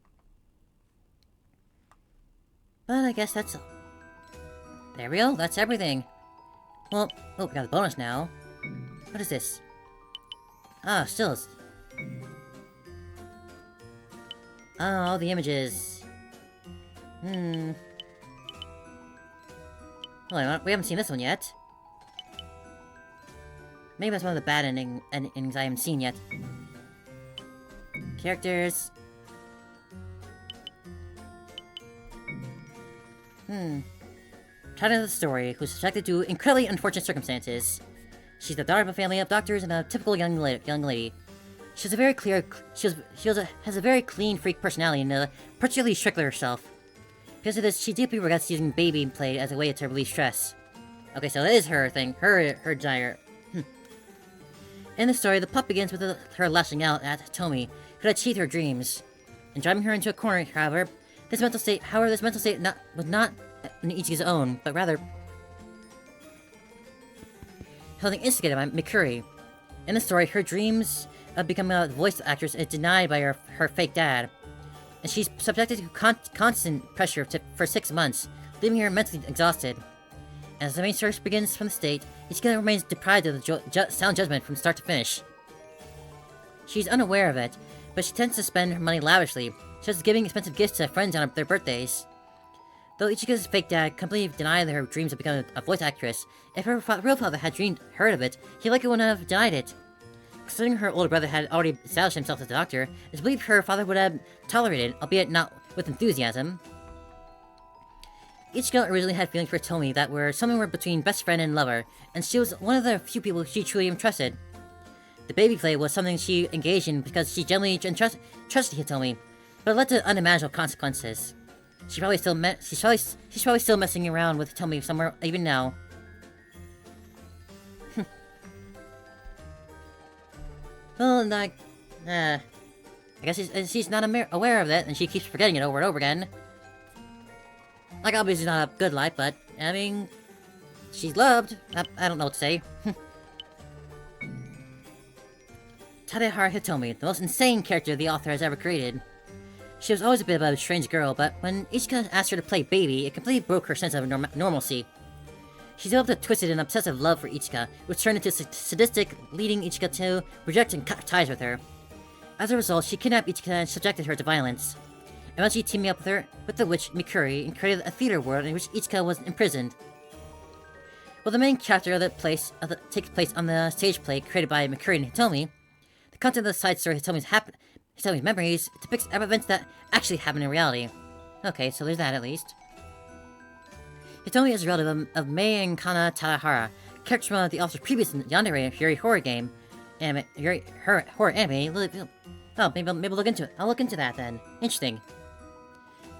But I guess that's... There we go, that's everything. Well, we got a bonus now. What is this? Ah, stills. Oh, all the images. Well, we haven't seen this one yet. Maybe that's one of the bad endings I haven't seen yet. Characters. Child of the story, who's subjected to incredibly unfortunate circumstances. She's the daughter of a family of doctors and a typical young lady. She has a very clean freak personality and particularly strict with herself. Because of this, she deeply regrets using baby play as a way to relieve stress. Okay, so that is her thing. Her desire. In the story, the plot begins with her lashing out at Hitomi, who had achieved her dreams. And driving her into a corner, however, this mental state was not in Ichika's own, but rather something instigated by Mikuri. In the story, her dreams of becoming a voice actress is denied by her fake dad, and she's subjected to constant pressure for 6 months, leaving her mentally exhausted. As the main search begins from the state, Ichika remains deprived of the sound judgment from start to finish. She's unaware of it, but she tends to spend her money lavishly, such as giving expensive gifts to friends on their birthdays. Though Ichika's fake dad completely denied her dreams of becoming a voice actress, if her real father had heard of it, he likely wouldn't have denied it. Considering her older brother had already established himself as a doctor, it's believed her father would have tolerated, albeit not with enthusiasm. Ichika originally had feelings for Hitomi that were somewhere between best friend and lover, and she was one of the few people she truly trusted. The baby play was something she engaged in because she genuinely trusted Hitomi, but it led to unimaginable consequences. She's probably still messing around with Hitomi somewhere even now. Well, like, I guess she's not aware of it, and she keeps forgetting it over and over again. Like, obviously not a good life, but, I mean, she's loved. I don't know what to say. Tadehara Hitomi, the most insane character the author has ever created. She was always a bit of a strange girl, but when Ichika asked her to play baby, it completely broke her sense of normalcy. She developed a twisted and obsessive love for Ichika, which turned into sadistic, leading Ichika to reject and cut ties with her. As a result, she kidnapped Ichika and subjected her to violence. Eventually teaming up with the witch Mikuri and created a theater world in which Ichika was imprisoned. While the main character of the place takes place on the stage play created by Mikuri and Hitomi, the content of the side story Hitomi's memories depicts events that actually happen in reality. Okay, so there's that at least. Hitomi is a relative of Mei and Kana Tadahara, characters from the author's previous yandere Yuri horror game, horror anime. Oh, maybe I'll look into it. I'll look into that then. Interesting.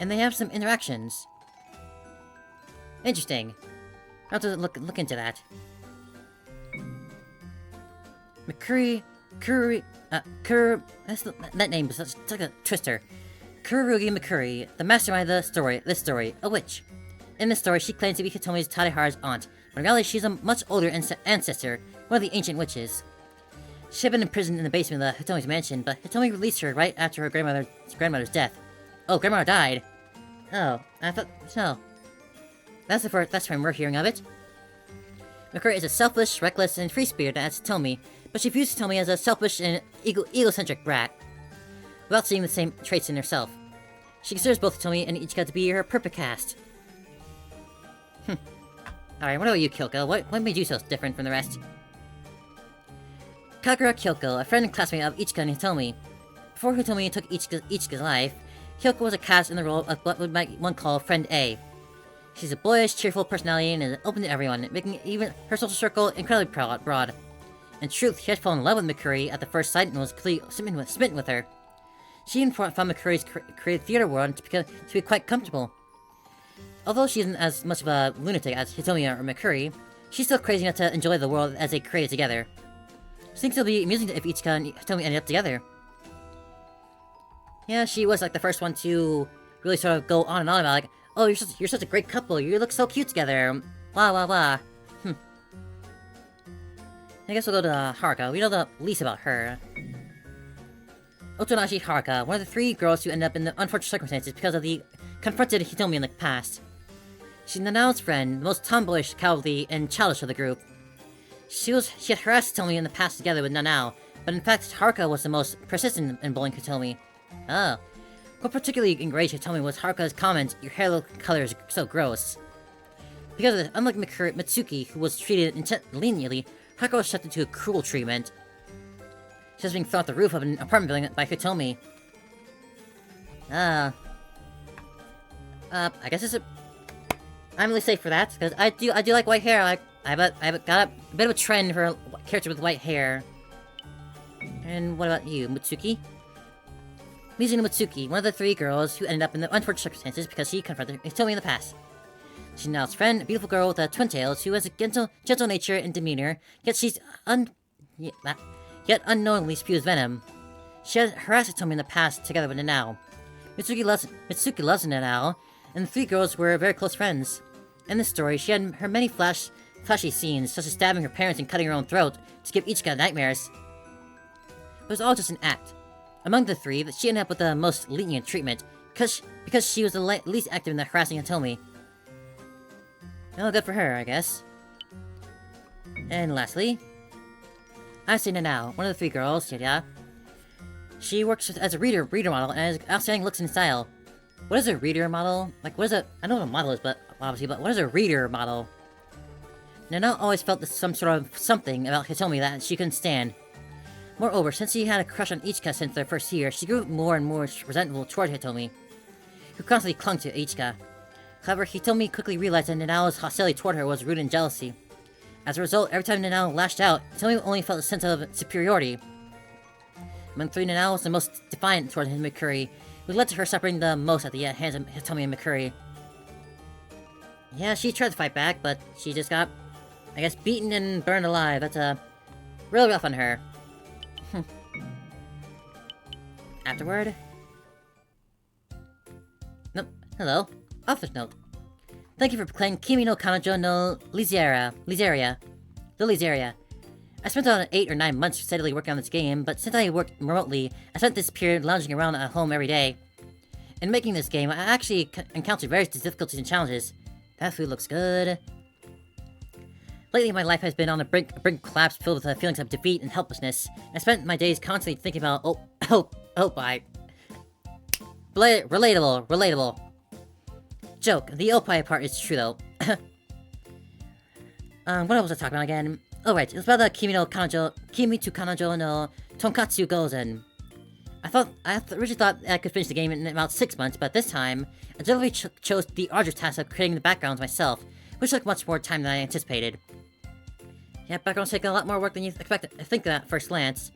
And they have some interactions. Interesting. I'll have to look into that. Mikuri, that name is such like a twister. Kurugi Mikuri, the mastermind of this story, a witch. In this story, she claims to be Hitomi's Tadehara's aunt, but in reality she's a much older ancestor, one of the ancient witches. She had been imprisoned in the basement of Hitomi's mansion, but Hitomi released her right after her grandmother's death. Oh, grandmother died. Oh, I thought so. That's the first time we're hearing of it. Mikuri is a selfish, reckless, and free-spirited as Hitomi, but she views Hitomi as a selfish and egocentric brat, without seeing the same traits in herself. She considers both Hitomi and Ichika to be her perfect cast. Alright, what about you, Kyoko? What made you so different from the rest? Kagura Kyoko, a friend and classmate of Ichika and Hitomi. Before Hitomi took Ichika's life, Kyoko was cast in the role of what one call Friend A. She's a boyish, cheerful personality and is open to everyone, making even her social circle incredibly broad. In truth, she had fallen in love with Mikuri at the first sight and was completely smitten with her. She even found Mikuri's created theater world to be quite comfortable. Although she isn't as much of a lunatic as Hitomi or Mikuri, she's still crazy enough to enjoy the world as they created together. She thinks it'll be amusing if Ichika and Hitomi ended up together. Yeah, she was like the first one to really sort of go on and on about like, oh, you're such a great couple, you look so cute together, blah blah blah. I guess we'll go to Haruka. We know the least about her. Otonashi Haruka, one of the 3 girls who ended up in the unfortunate circumstances because of the confronted Hitomi in the past. She's Nanao's friend, the most tomboyish, cowardly, and childish of the group. She had harassed Hitomi in the past together with Nanao, but in fact Haruka was the most persistent in bullying Hitomi. Oh. What particularly enraged Hitomi was Haruka's comment, "Your hair color is so gross." Because of this, unlike Mitsuki, who was treated leniently, Haruka was subject to a cruel treatment. She was being thrown off the roof of an apartment building by Hitomi. I guess it's I'm really safe for that, because I do like white hair. I've got a bit of a trend for a character with white hair. And what about you, Mitsuki? Mizuno Mitsuki, one of the 3 girls who ended up in the unfortunate circumstances because she confronted Hitomi in the past. She's Nanao's friend, a beautiful girl with twin tails who has a gentle nature and demeanor, yet unknowingly spews venom. She has harassed Hitomi in the past together with Nanao. Mitsuki loves Nanao, and the three girls were very close friends. In this story, she had her many flashy scenes, such as stabbing her parents and cutting her own throat to give Ichika nightmares. It was all just an act. Among the three, she ended up with the most lenient treatment, because she was the least active in the harassing Hitomi. Well, good for her, I guess. And lastly, I say Nanao, one of the three girls, yeah. She works as a reader model and has outstanding looks and style. What is a reader model? Like, what is a... I know what a model is, but obviously, but what is a reader model? Nanao always felt some sort of something about Hitomi that she couldn't stand. Moreover, since she had a crush on Ichika since their first year, she grew more and more resentful toward Hitomi, who constantly clung to Ichika. However, Hitomi quickly realized that Nanao's hostility toward her was rooted in jealousy. As a result, every time Nanao lashed out, Hitomi only felt a sense of superiority. Among three, Nanao was the most defiant toward Mikuri, which led to her suffering the most at the hands of Hitomi and Mikuri. Yeah, she tried to fight back, but she just got, I guess, beaten and burned alive. That's real rough on her. Afterward? Nope. Hello. Author's note. Thank you for playing Kimi no Kanojo no Lilyvaganza. I spent about 8 or 9 months steadily working on this game, but since I worked remotely, I spent this period lounging around at home every day. In making this game, I actually encountered various difficulties and challenges. That food looks good. Lately, my life has been on the brink of collapse, filled with feelings of defeat and helplessness. I spent my days constantly thinking about, relatable. Joke, the opie part is true though. What was I talking about again? Oh right, it was about the Kimi to Kanojo no Tonkatsu Gozen. I originally thought I could finish the game in about 6 months, but this time, I deliberately chose the arduous task of creating the backgrounds myself, which took much more time than I anticipated. Yeah, backgrounds take a lot more work than you expected. I think at first glance.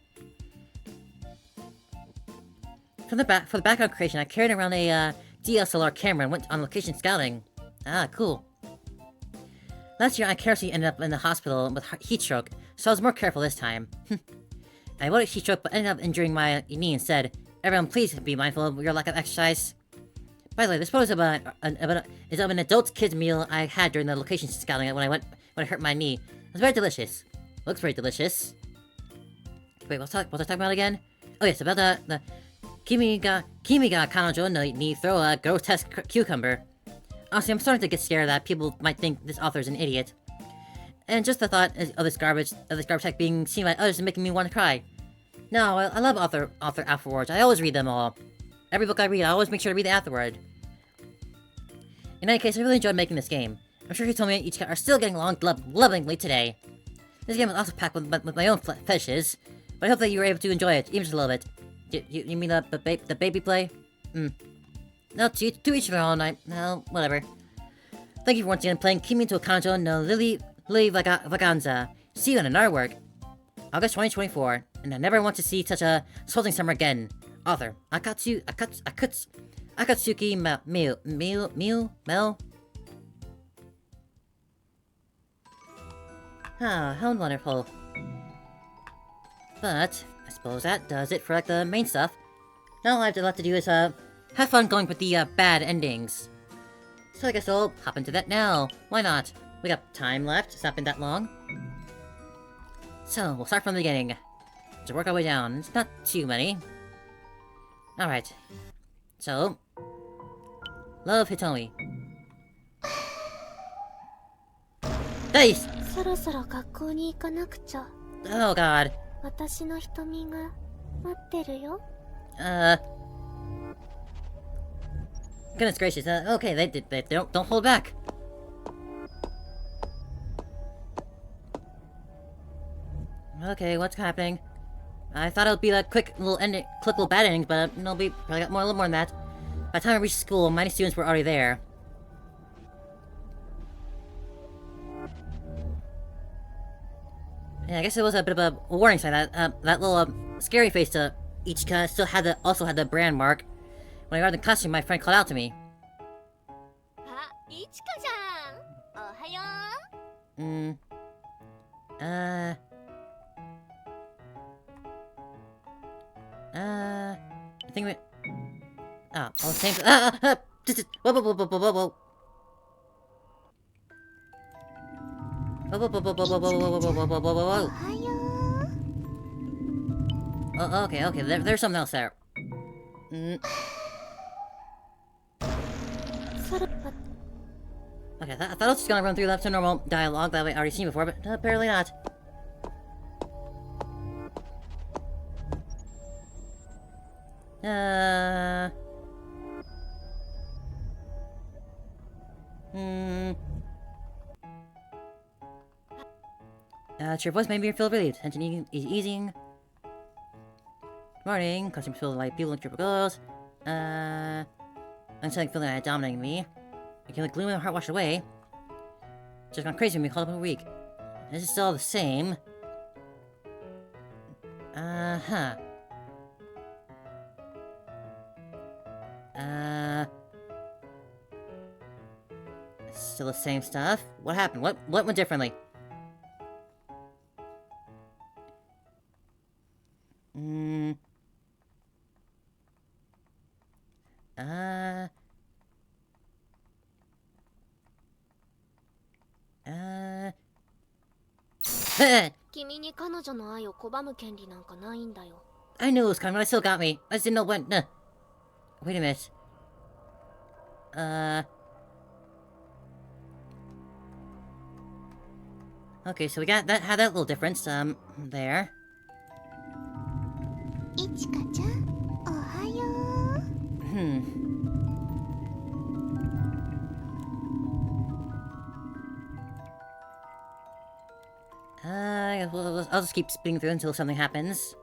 For the background creation, I carried around a DSLR camera and went on location scouting. Ah, cool. Last year, I carelessly ended up in the hospital with heat stroke, so I was more careful this time. I avoided heat stroke, but ended up injuring my knee instead. Everyone, please be mindful of your lack of exercise. By the way, this photo is of an adult kids meal I had during the location scouting when I hurt my knee. It was very delicious. Looks very delicious. Wait, what was I talking about again? Oh yes, about the Kimi ga Kanojo no ni throw a grotesque cucumber. Honestly, I'm starting to get scared that people might think this author is an idiot. And just the thought of this garbage tech being seen by others is making me want to cry. No, I love author afterwards. I always read them all. Every book I read, I always make sure to read the afterward. In any case, I really enjoyed making this game. I'm sure Hitomi and Ichika are still getting along lovingly today. This game is also packed with my own fetishes, but I hope that you were able to enjoy it, even just a little bit. You mean the baby play? No, to each their own. No, whatever. Thank you for once again playing Kimi to Kanojo no Lilyvaganza. See you in another work. August 2024, and I never want to see such a salting summer again. Author Akatsuki Mel. Ah, how wonderful. But I suppose that does it for the main stuff. Now all I have left to do is have fun going with the bad endings. So I guess I'll hop into that now. Why not? We got time left. It's not been that long. So we'll start from the beginning. To work our way down. It's not too many. Alright. So, love Hitomi. Nice! そろそろ学校に行かなくちゃ。 Oh god. 私の瞳が待ってるよ。 Goodness gracious. Okay, they don't hold back. Okay, what's happening? I thought it would be a quick little bad ending, but it'll be probably got a little more than that. By the time I reached school, many students were already there. Yeah, I guess it was a bit of a warning sign that that little scary face to Ichika also had the brand mark. When I got in the costume, my friend called out to me. あ、イチカじゃん。Hmm. I think we... Oh, all the same... Whoa, whoa, whoa, whoa, whoa, whoa, whoa. Whoa, whoa, whoa, whoa, whoa, whoa, whoa, whoa, whoa, whoa, whoa, whoa, whoa, whoa. Oh, okay, okay, there's something else there. Okay, I thought I was just gonna run through that to normal dialogue that I've already seen before, but apparently not. Your voice made me feel relieved. Tension easing. Morning, customers feel like people like triple girls. I'm feeling that dominating me. I feel like gloom and my heart washed away. Just gone crazy when we called up in a week. This is still the same. Uh-huh. Still the same stuff? What happened? What went differently? Kimiに彼女の愛を拒む権利なんかないんだよ。I knew it was coming, but it still got me. I just didn't know when. Wait a minute. Okay, so we got that. Had that little difference. There. Ichika-chan, ohayo. I'll just keep spinning through until something happens.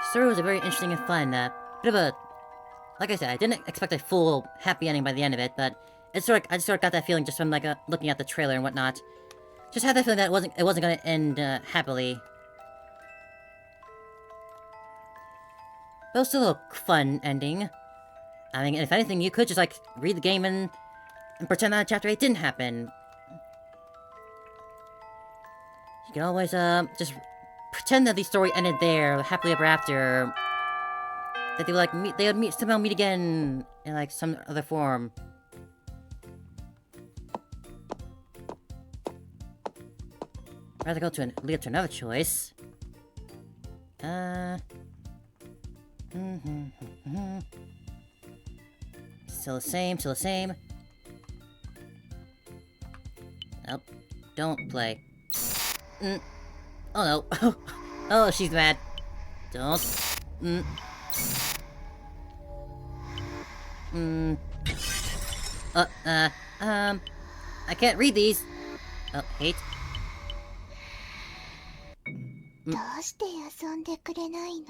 Story was a very interesting and fun, bit of a... Like I said, I didn't expect a full happy ending by the end of it, but I just sort of got that feeling just from, like, looking at the trailer and whatnot. Just had that feeling that it wasn't gonna end, happily. But it was still a fun ending. I mean, if anything, you could just, like, read the game and pretend that Chapter 8 didn't happen. You can always, just pretend that the story ended there, happily ever after. That they would, like, somehow meet again in, like, some other form. I'd rather lead to another choice. Still the same. Nope. Don't play. Oh no. Oh, she's mad. Don't. I can't read these. Oh, hate. どうして遊んでくれないの？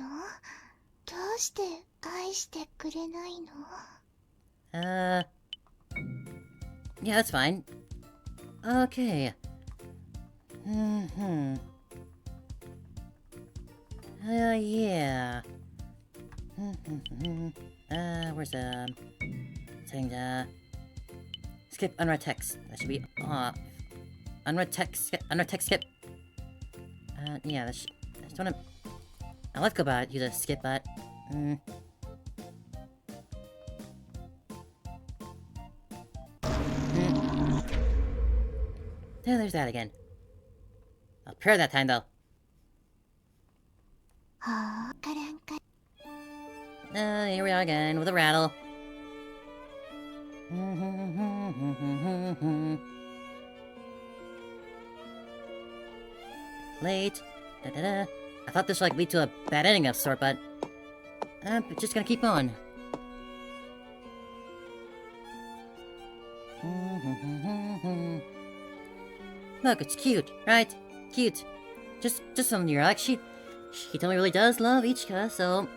どうして愛してくれないの？ Yeah, that's fine. Okay. Yeah. Where's saying skip unread text. That should be off. Unread text skip. Yeah, I just wanna... I like about use a skip but... Yeah, there's that again. I'll pair that time though. Here we are again with a rattle. Late. I thought this would like lead to a bad ending of sort, but I'm just gonna keep on. Look, it's cute, right? Cute. Just something you're like, Hitomi really does love Ichika, so...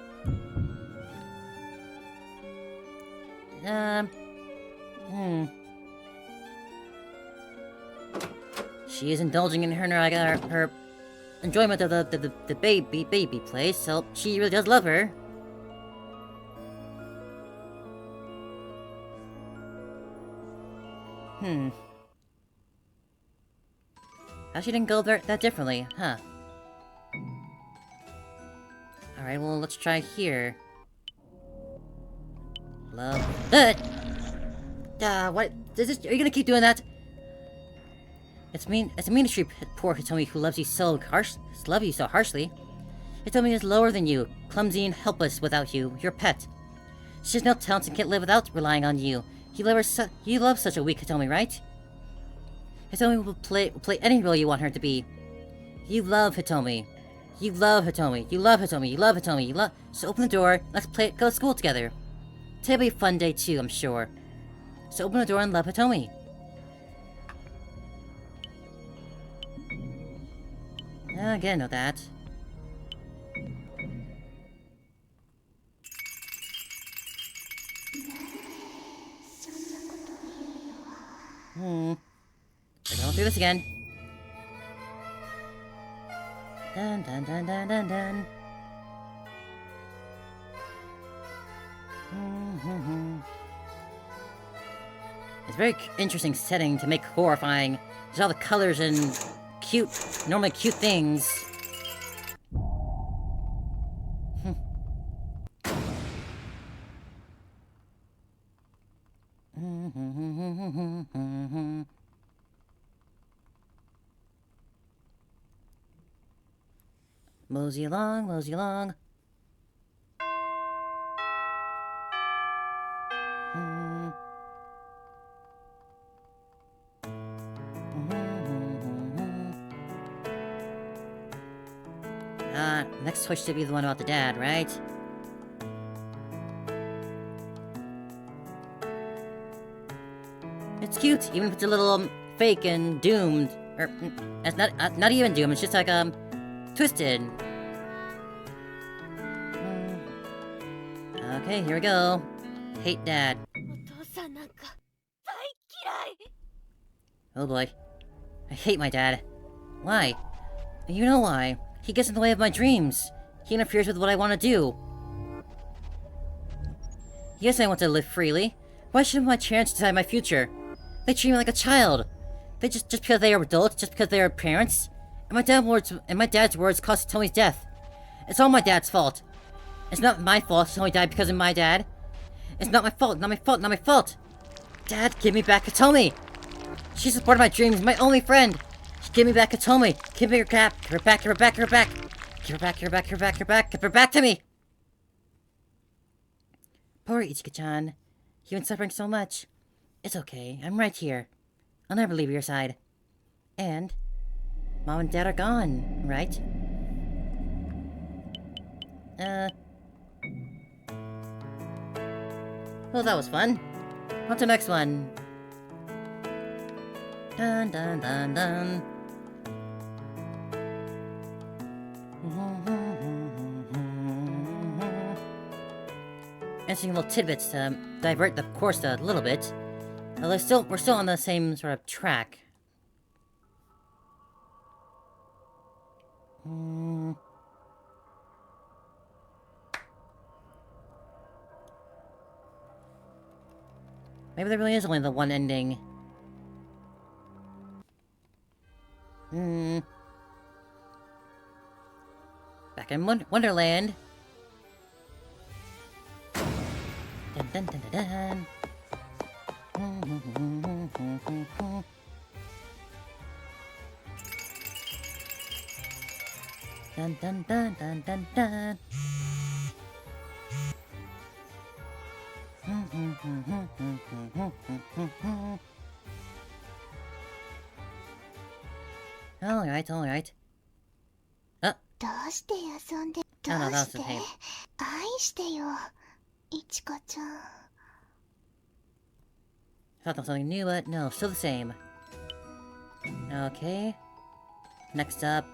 She is indulging in her enjoyment of the baby place, so she really does love her. How she didn't go there that differently, huh? Alright, well, let's try here. Love. What? Are you gonna keep doing that? It's mean to treat poor Hitomi who loves you so harshly. Hitomi is lower than you, clumsy and helpless without you, your pet. She has no talents and can't live without relying on you. You love such a weak Hitomi, right? Hitomi will play any role you want her to be. You love Hitomi. You love Hitomi. You love Hitomi. You love Hitomi. So open the door. Let's go to school together. Today'll be a fun day too, I'm sure. So open the door and love Hitomi. Again, know that. We're going through this again. Dun dun dun dun dun dun. It's a very interesting setting to make horrifying. There's all the colors and normally cute things. Mosey along, mosey along. Next choice should be the one about the dad, right? It's cute, even if it's a little fake and doomed. Or, it's not even doomed, it's just like, twisted. Okay, here we go. Hate dad. Oh boy. I hate my dad. Why? You know why. He gets in the way of my dreams. He interferes with what I want to do. Yes, I want to live freely. Why shouldn't my parents decide my future? They treat me like a child. They just because they are adults, just because they are parents. And my dad's words caused Tomi's death. It's all my dad's fault. It's not my fault Tomi died because of my dad. It's not my fault, not my fault, not my fault. Dad, give me back Hitomi. She's a part of my dreams, my only friend. Give me back Hitomi. Give me her cap. Give her back, give her back, give her back. Give her back, give her back, give her back, give her back. Give her back to me. Poor Ichika-chan. You've been suffering so much. It's okay. I'm right here. I'll never leave your side. And Mom and Dad are gone, right? Well, that was fun. On to the next one. Dun dun dun dun. Interesting little tidbits to divert the course a little bit. Although we're still on the same sort of track. Maybe there really is only the one ending. Back in Wonderland. Dun dun dun dun dun. Dun dun dun dun dun dun. Alright, alright. Oh. どうして遊んでどう Oh, no, that was して the same. 愛してよいちかちゃん Thought that was something new, but no, still the same. Okay. Next up.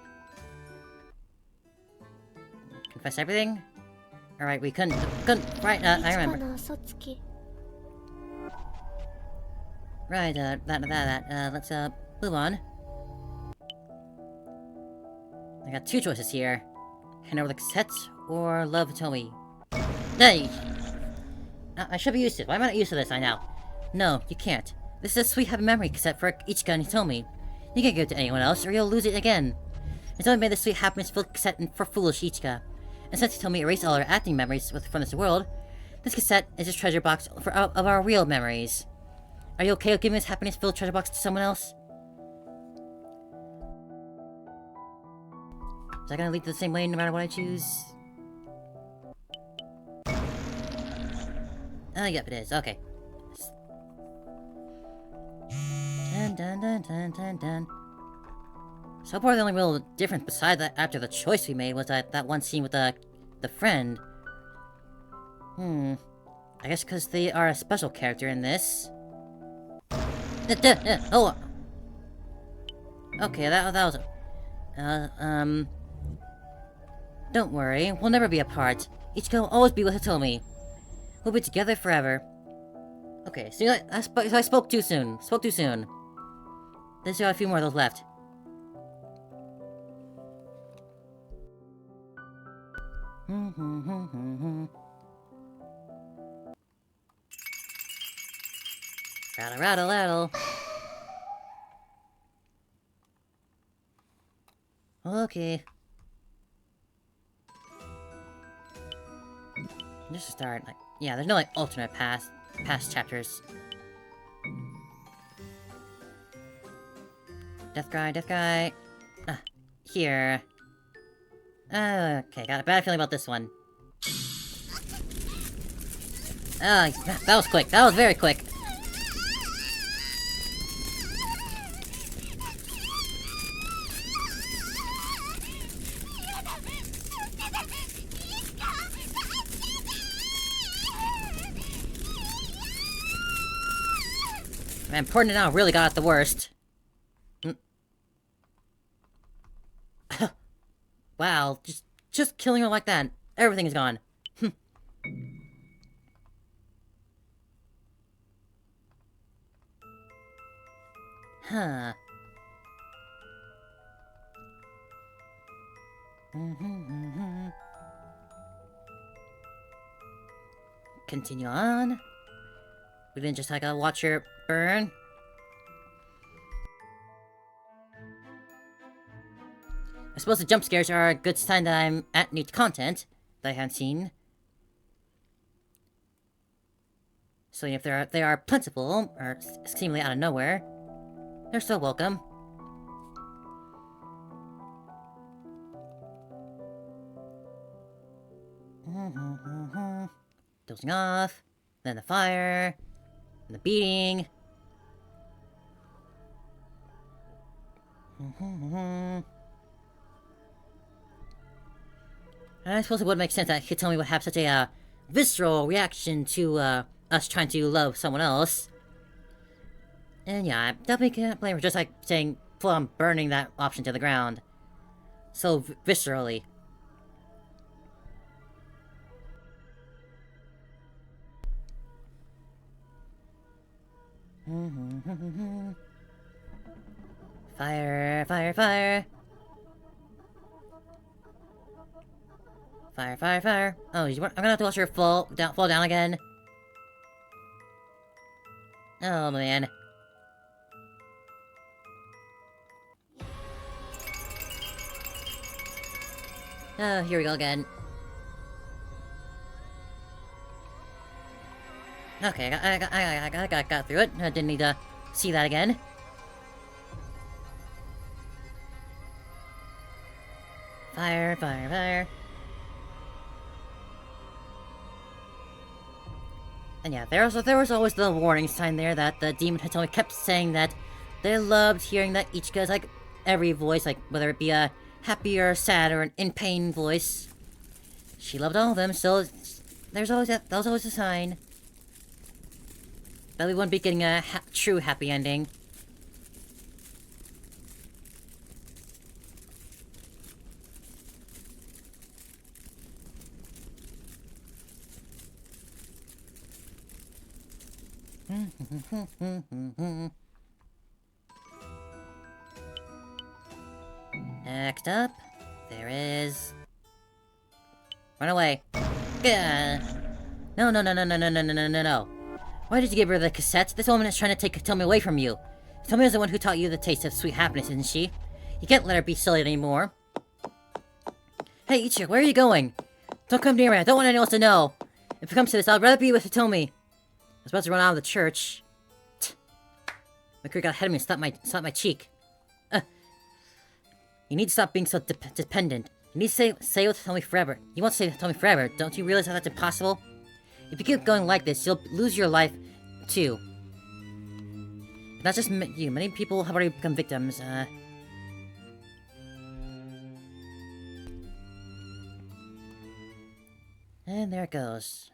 Confess everything? Alright, we couldn't, right, I remember. の嘘つき Right, let's, move on. I got two choices here. Hand over the cassette, or love Hitomi. Hey! I should be used to it. Why am I not used to this by now? No, you can't. This is a sweet happy memory cassette for Ichika and Hitomi. You can't give it to anyone else, or you'll lose it again. Hitomi made this sweet happiness-filled cassette for foolish Ichika. And since Hitomi erased all our acting memories from this world, this cassette is just treasure box of our real memories. Are you okay with giving this happiness-filled treasure box to someone else? Is that gonna lead to the same way no matter what I choose? Yep, it is. Okay. Dun dun dun dun dun dun. So far, the only real difference besides that after the choice we made was that one scene with the friend. I guess because they are a special character in this. Oh. Okay, that was. Don't worry, we'll never be apart. Ichika will always be with Hitomi. We'll be together forever. Okay, so I spoke too soon. There's got a few more of those left. Rattle, rattle, rattle. Okay. Just to start, like, yeah, there's no, like, alternate past chapters. Death guy. Here. Okay, got a bad feeling about this one. That was quick. That was very quick. Man, pouring it out really got at the worst. Wow, just killing her like that. Everything is gone. Huh. Continue on. We didn't just watch her burn. I suppose the jump scares are a good sign that I'm at new content that I haven't seen. So if they are plentiful, or seemingly out of nowhere, they're still welcome. Dozing off, then the fire, and the beating. And I suppose it would make sense that Hitomi would have such a visceral reaction to us trying to love someone else. And yeah, I definitely can't blame her just like saying full on burning that option to the ground. So viscerally. Fire, fire, fire. Fire, fire, fire. Oh, I'm gonna have to watch her fall down again. Oh, man. Oh, here we go again. Okay, I got through it. I didn't need to see that again. Fire, fire, fire. And yeah, there was always the warning sign there that the demon Hitomi kept saying that they loved hearing that Ichika's like every voice, like whether it be a happy or sad or an in pain voice. She loved all of them, so that was always a sign that we wouldn't be getting a true happy ending. Next up, There is... Run away. Gah. No, no, no, no, no, no, no, no, no, no, no. Why did you give her the cassettes? This woman is trying to take Hitomi away from you. Hitomi is the one who taught you the taste of sweet happiness, isn't she? You can't let her be silly anymore. Hey, Ichika, where are you going? Don't come near me, I don't want anyone else to know. If it comes to this, I'd rather be with Hitomi. I was about to run out of the church. My career got ahead of me and slapped my cheek. You need to stop being so dependent. You need to stay with Hitomi forever. You want to stay with Hitomi forever. Don't you realize how that's impossible? If you keep going like this, you'll lose your life, too. Not just you. Many people have already become victims, And there it goes.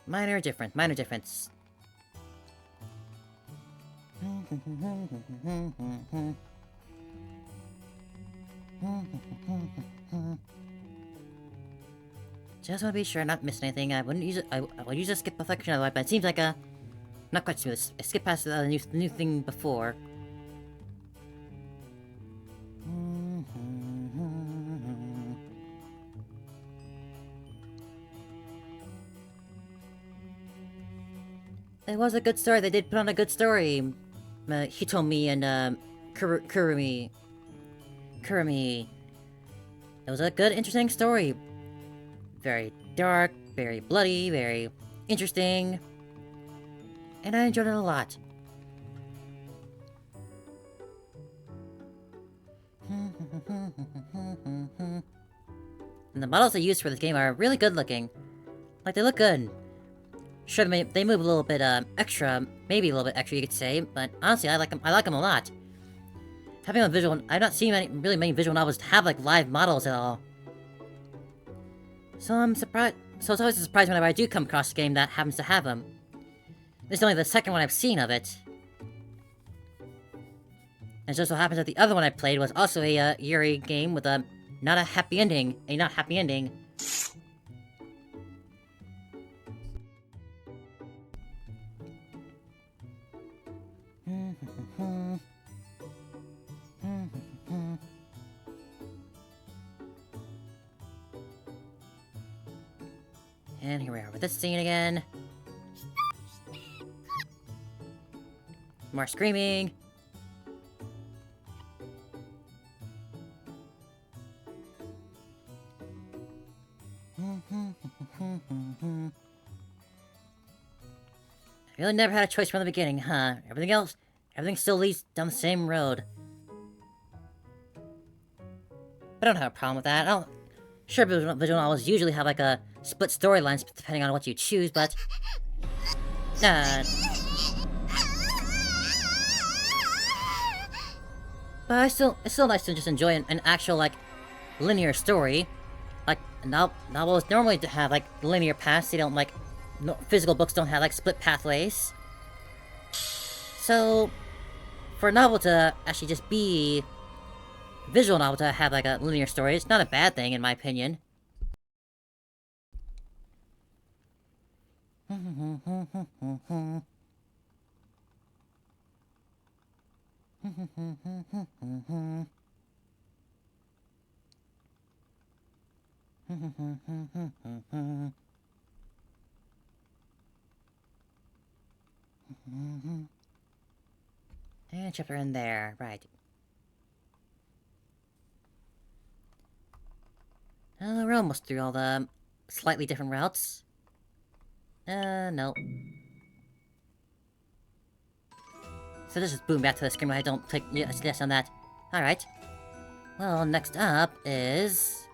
Minor difference. Just want to be sure not miss anything. I wouldn't use it. I would use a skip reflection otherwise, but it seems like not quite smooth. I skipped past the new thing before. It was a good story. They did put on a good story. Hitomi and Kurumi. It was a good, interesting story. Very dark, very bloody, very interesting. And I enjoyed it a lot. And the models they used for this game are really good looking. Like, they look good. Sure, they move a little bit, extra. Maybe a little bit extra, you could say. But honestly, I like them a lot. Having a visual... I've not seen really many visual novels have, like, live models at all. So I'm surprised... So it's always a surprise whenever I do come across a game that happens to have them. This is only the second one I've seen of it. And it just so happens that the other one I played was also a, Yuri game with a not happy ending. And here we are with this scene again. More screaming. Really never had a choice from the beginning, huh? Everything still leads down the same road. I don't have a problem with that. Sure, visual novels usually have like a split storylines depending on what you choose, but... But it's still nice to just enjoy an actual, like, linear story. Like, novels normally have, like, linear paths. They don't, like... physical books don't have, like, split pathways. So... for a novel to actually just be... visual novel to have, like, a linear story, it's not a bad thing, in my opinion. And chapter in there, right. We're almost through all the slightly different routes. No. So this is boom back to the screen when I don't click yes on that. Alright. Well, next up is...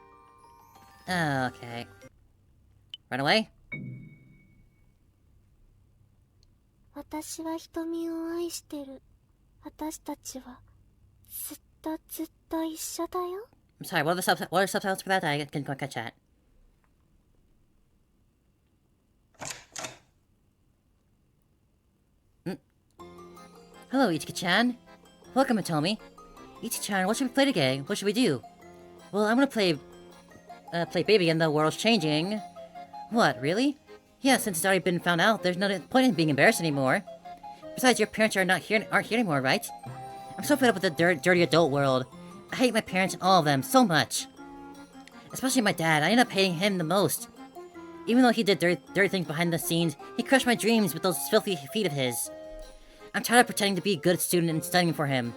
okay. Run away? 私は瞳を愛してる。私たちはずっとずっと一緒だよ。 I'm sorry, what are subtitles for that? I can catch that. Hello, Ichika-chan. Welcome, Hitomi. Ichika-chan, what should we play today? What should we do? Well, I'm gonna play Baby and the World's Changing. What, really? Yeah, since it's already been found out, there's no point in being embarrassed anymore. Besides, your parents aren't here anymore, right? I'm I'm so fed up with the dirty adult world. I hate my parents and all of them so much. Especially my dad. I end up hating him the most. Even though he did dirty things behind the scenes, he crushed my dreams with those filthy feet of his. I'm tired of pretending to be a good student and studying for him.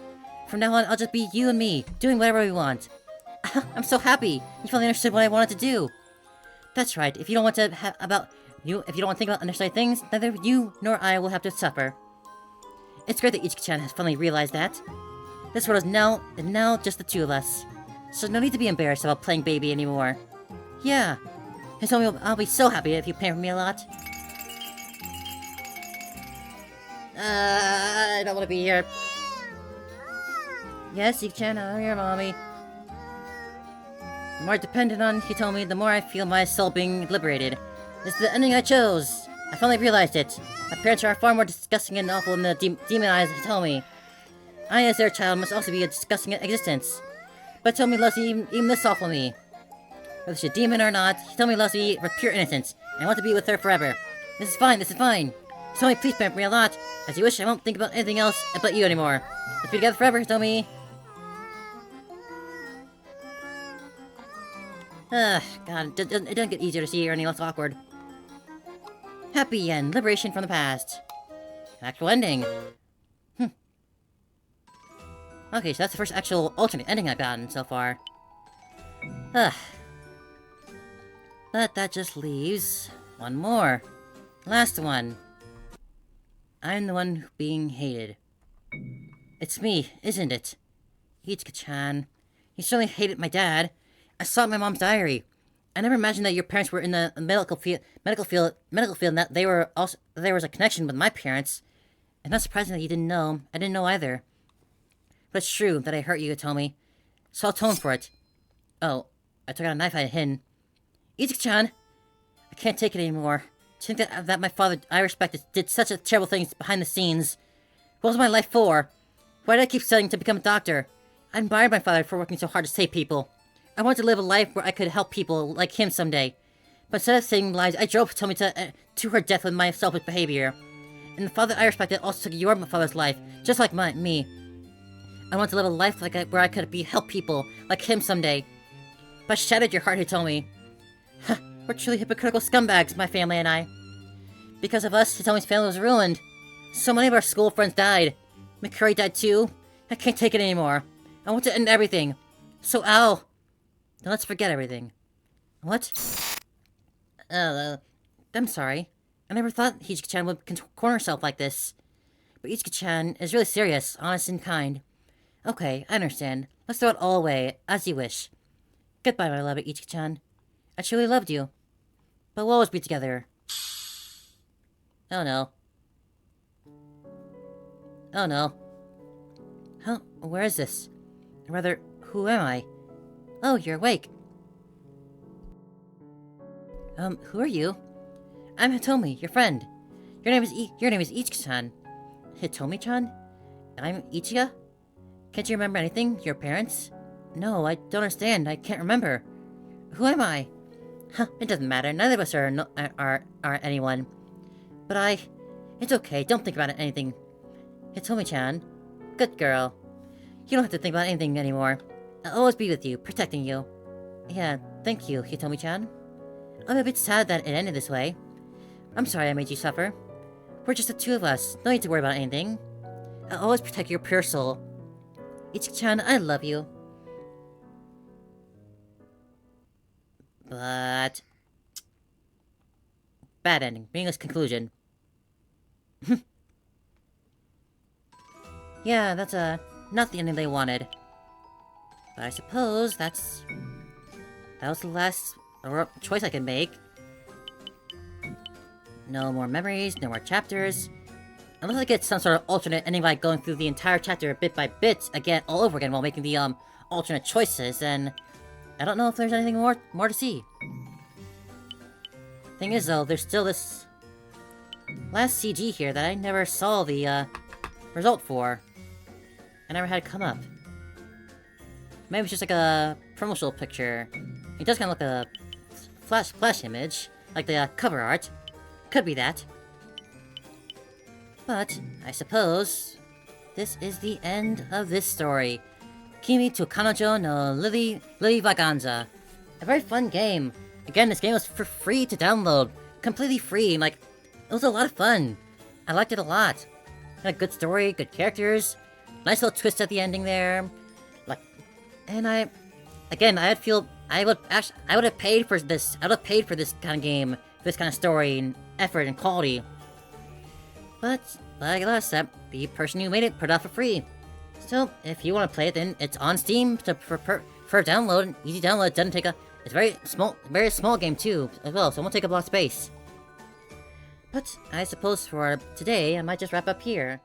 From now on, I'll just be you and me, doing whatever we want. I'm so happy. You finally understood what I wanted to do. That's right. If you don't want to think about unnecessary things, neither you nor I will have to suffer. It's great that Ichika-chan has finally realized that. This world is now just the two of us. So no need to be embarrassed about playing baby anymore. Yeah. Hitomi, I'll be so happy if you pamper me a lot. I don't want to be here. Yes, Ichika-chan, I'm your mommy. The more dependent on Hitomi, the more I feel my soul being liberated. This is the ending I chose. I finally realized it. My parents are far more disgusting and awful than the demonized Hitomi. I, as their child, must also be a disgusting existence. But Hitomi loves me even this awful me. Whether she's a demon or not, Hitomi loves me with pure innocence, and I want to be with her forever. This is fine, this is fine. Hitomi, please pamper me a lot. As you wish, I won't think about anything else but you anymore. Let's be together forever, Hitomi. God, it doesn't get easier to see or any less awkward. Happy end. Liberation from the past. Actual ending. Okay, so that's the first actual alternate ending I've gotten so far. But that just leaves one more. Last one. I'm the one being hated. It's me, isn't it? Ichika-chan. You certainly hated my dad. I saw it in my mom's diary. I never imagined that your parents were in the medical field, and that there was a connection with my parents. It's not surprising that you didn't know. I didn't know either. But it's true that I hurt you, Hitomi. So I'll atone for it. Oh, I took out a knife I had hidden. Ichika-chan! I can't take it anymore. To think that my father I respected did such terrible things behind the scenes. What was my life for? Why did I keep studying to become a doctor? I admired my father for working so hard to save people. I wanted to live a life where I could help people like him someday. But instead of saving lives, I drove Hitomi to her death with my selfish behavior. And the father I respected also took your father's life, just like me. I wanted to live a life where I could help people like him someday. But I shattered your heart, Hitomi. We're truly hypocritical scumbags, my family and I. Because of us, Hitomi's family was ruined. So many of our school friends died. McCurry died too. I can't take it anymore. I want to end everything. So Al. Then let's forget everything. What? I'm sorry. I never thought Ichika-chan would corner herself like this. But Ichika-chan is really serious, honest, and kind. Okay, I understand. Let's throw it all away, as you wish. Goodbye, my beloved Ichika-chan. I truly loved you. But we'll always be together. Oh no. Oh no. Huh? Where is this? Or rather, who am I? Oh, you're awake. Who are you? I'm Hitomi, your friend. Your name is Ichika-chan. Hitomi-chan? I'm Ichika? Can't you remember anything? Your parents? No, I don't understand. I can't remember. Who am I? Huh, it doesn't matter. Neither of us are anyone. But it's okay. Don't think about anything. Hitomi-chan. Good girl. You don't have to think about anything anymore. I'll always be with you, protecting you. Yeah, thank you, Hitomi-chan. I'm a bit sad that it ended this way. I'm sorry I made you suffer. We're just the two of us. No need to worry about anything. I'll always protect your pure soul. Ichika-chan, I love you. But... bad ending. Meaningless conclusion. Yeah, that's, not the ending they wanted. But I suppose that was the last choice I could make. No more memories, no more chapters. Unless I get some sort of alternate ending by going through the entire chapter bit by bit again, all over again, while making the, alternate choices, then I don't know if there's anything more to see. Thing is, though, there's still this last CG here that I never saw the, result for. I never had it come up. Maybe it's just like a promotional picture. It does kind of look like a flash image, like the cover art. Could be that. But I suppose this is the end of this story. Kimi to Kanojo no Lilyvaganza. A very fun game. Again, this game was for free to download. Completely free, and, like, it was a lot of fun. I liked it a lot. Had a good story, good characters, nice little twist at the ending there. Like, and I would have paid for this. I would have paid for this kind of game, this kind of story and effort and quality. But like I said, the person who made it put it out for free. So if you want to play it, then it's on Steam for download. Easy download. It doesn't take a. It's very small game too as well. So it won't take up a lot of space. But I suppose for today, I might just wrap up here.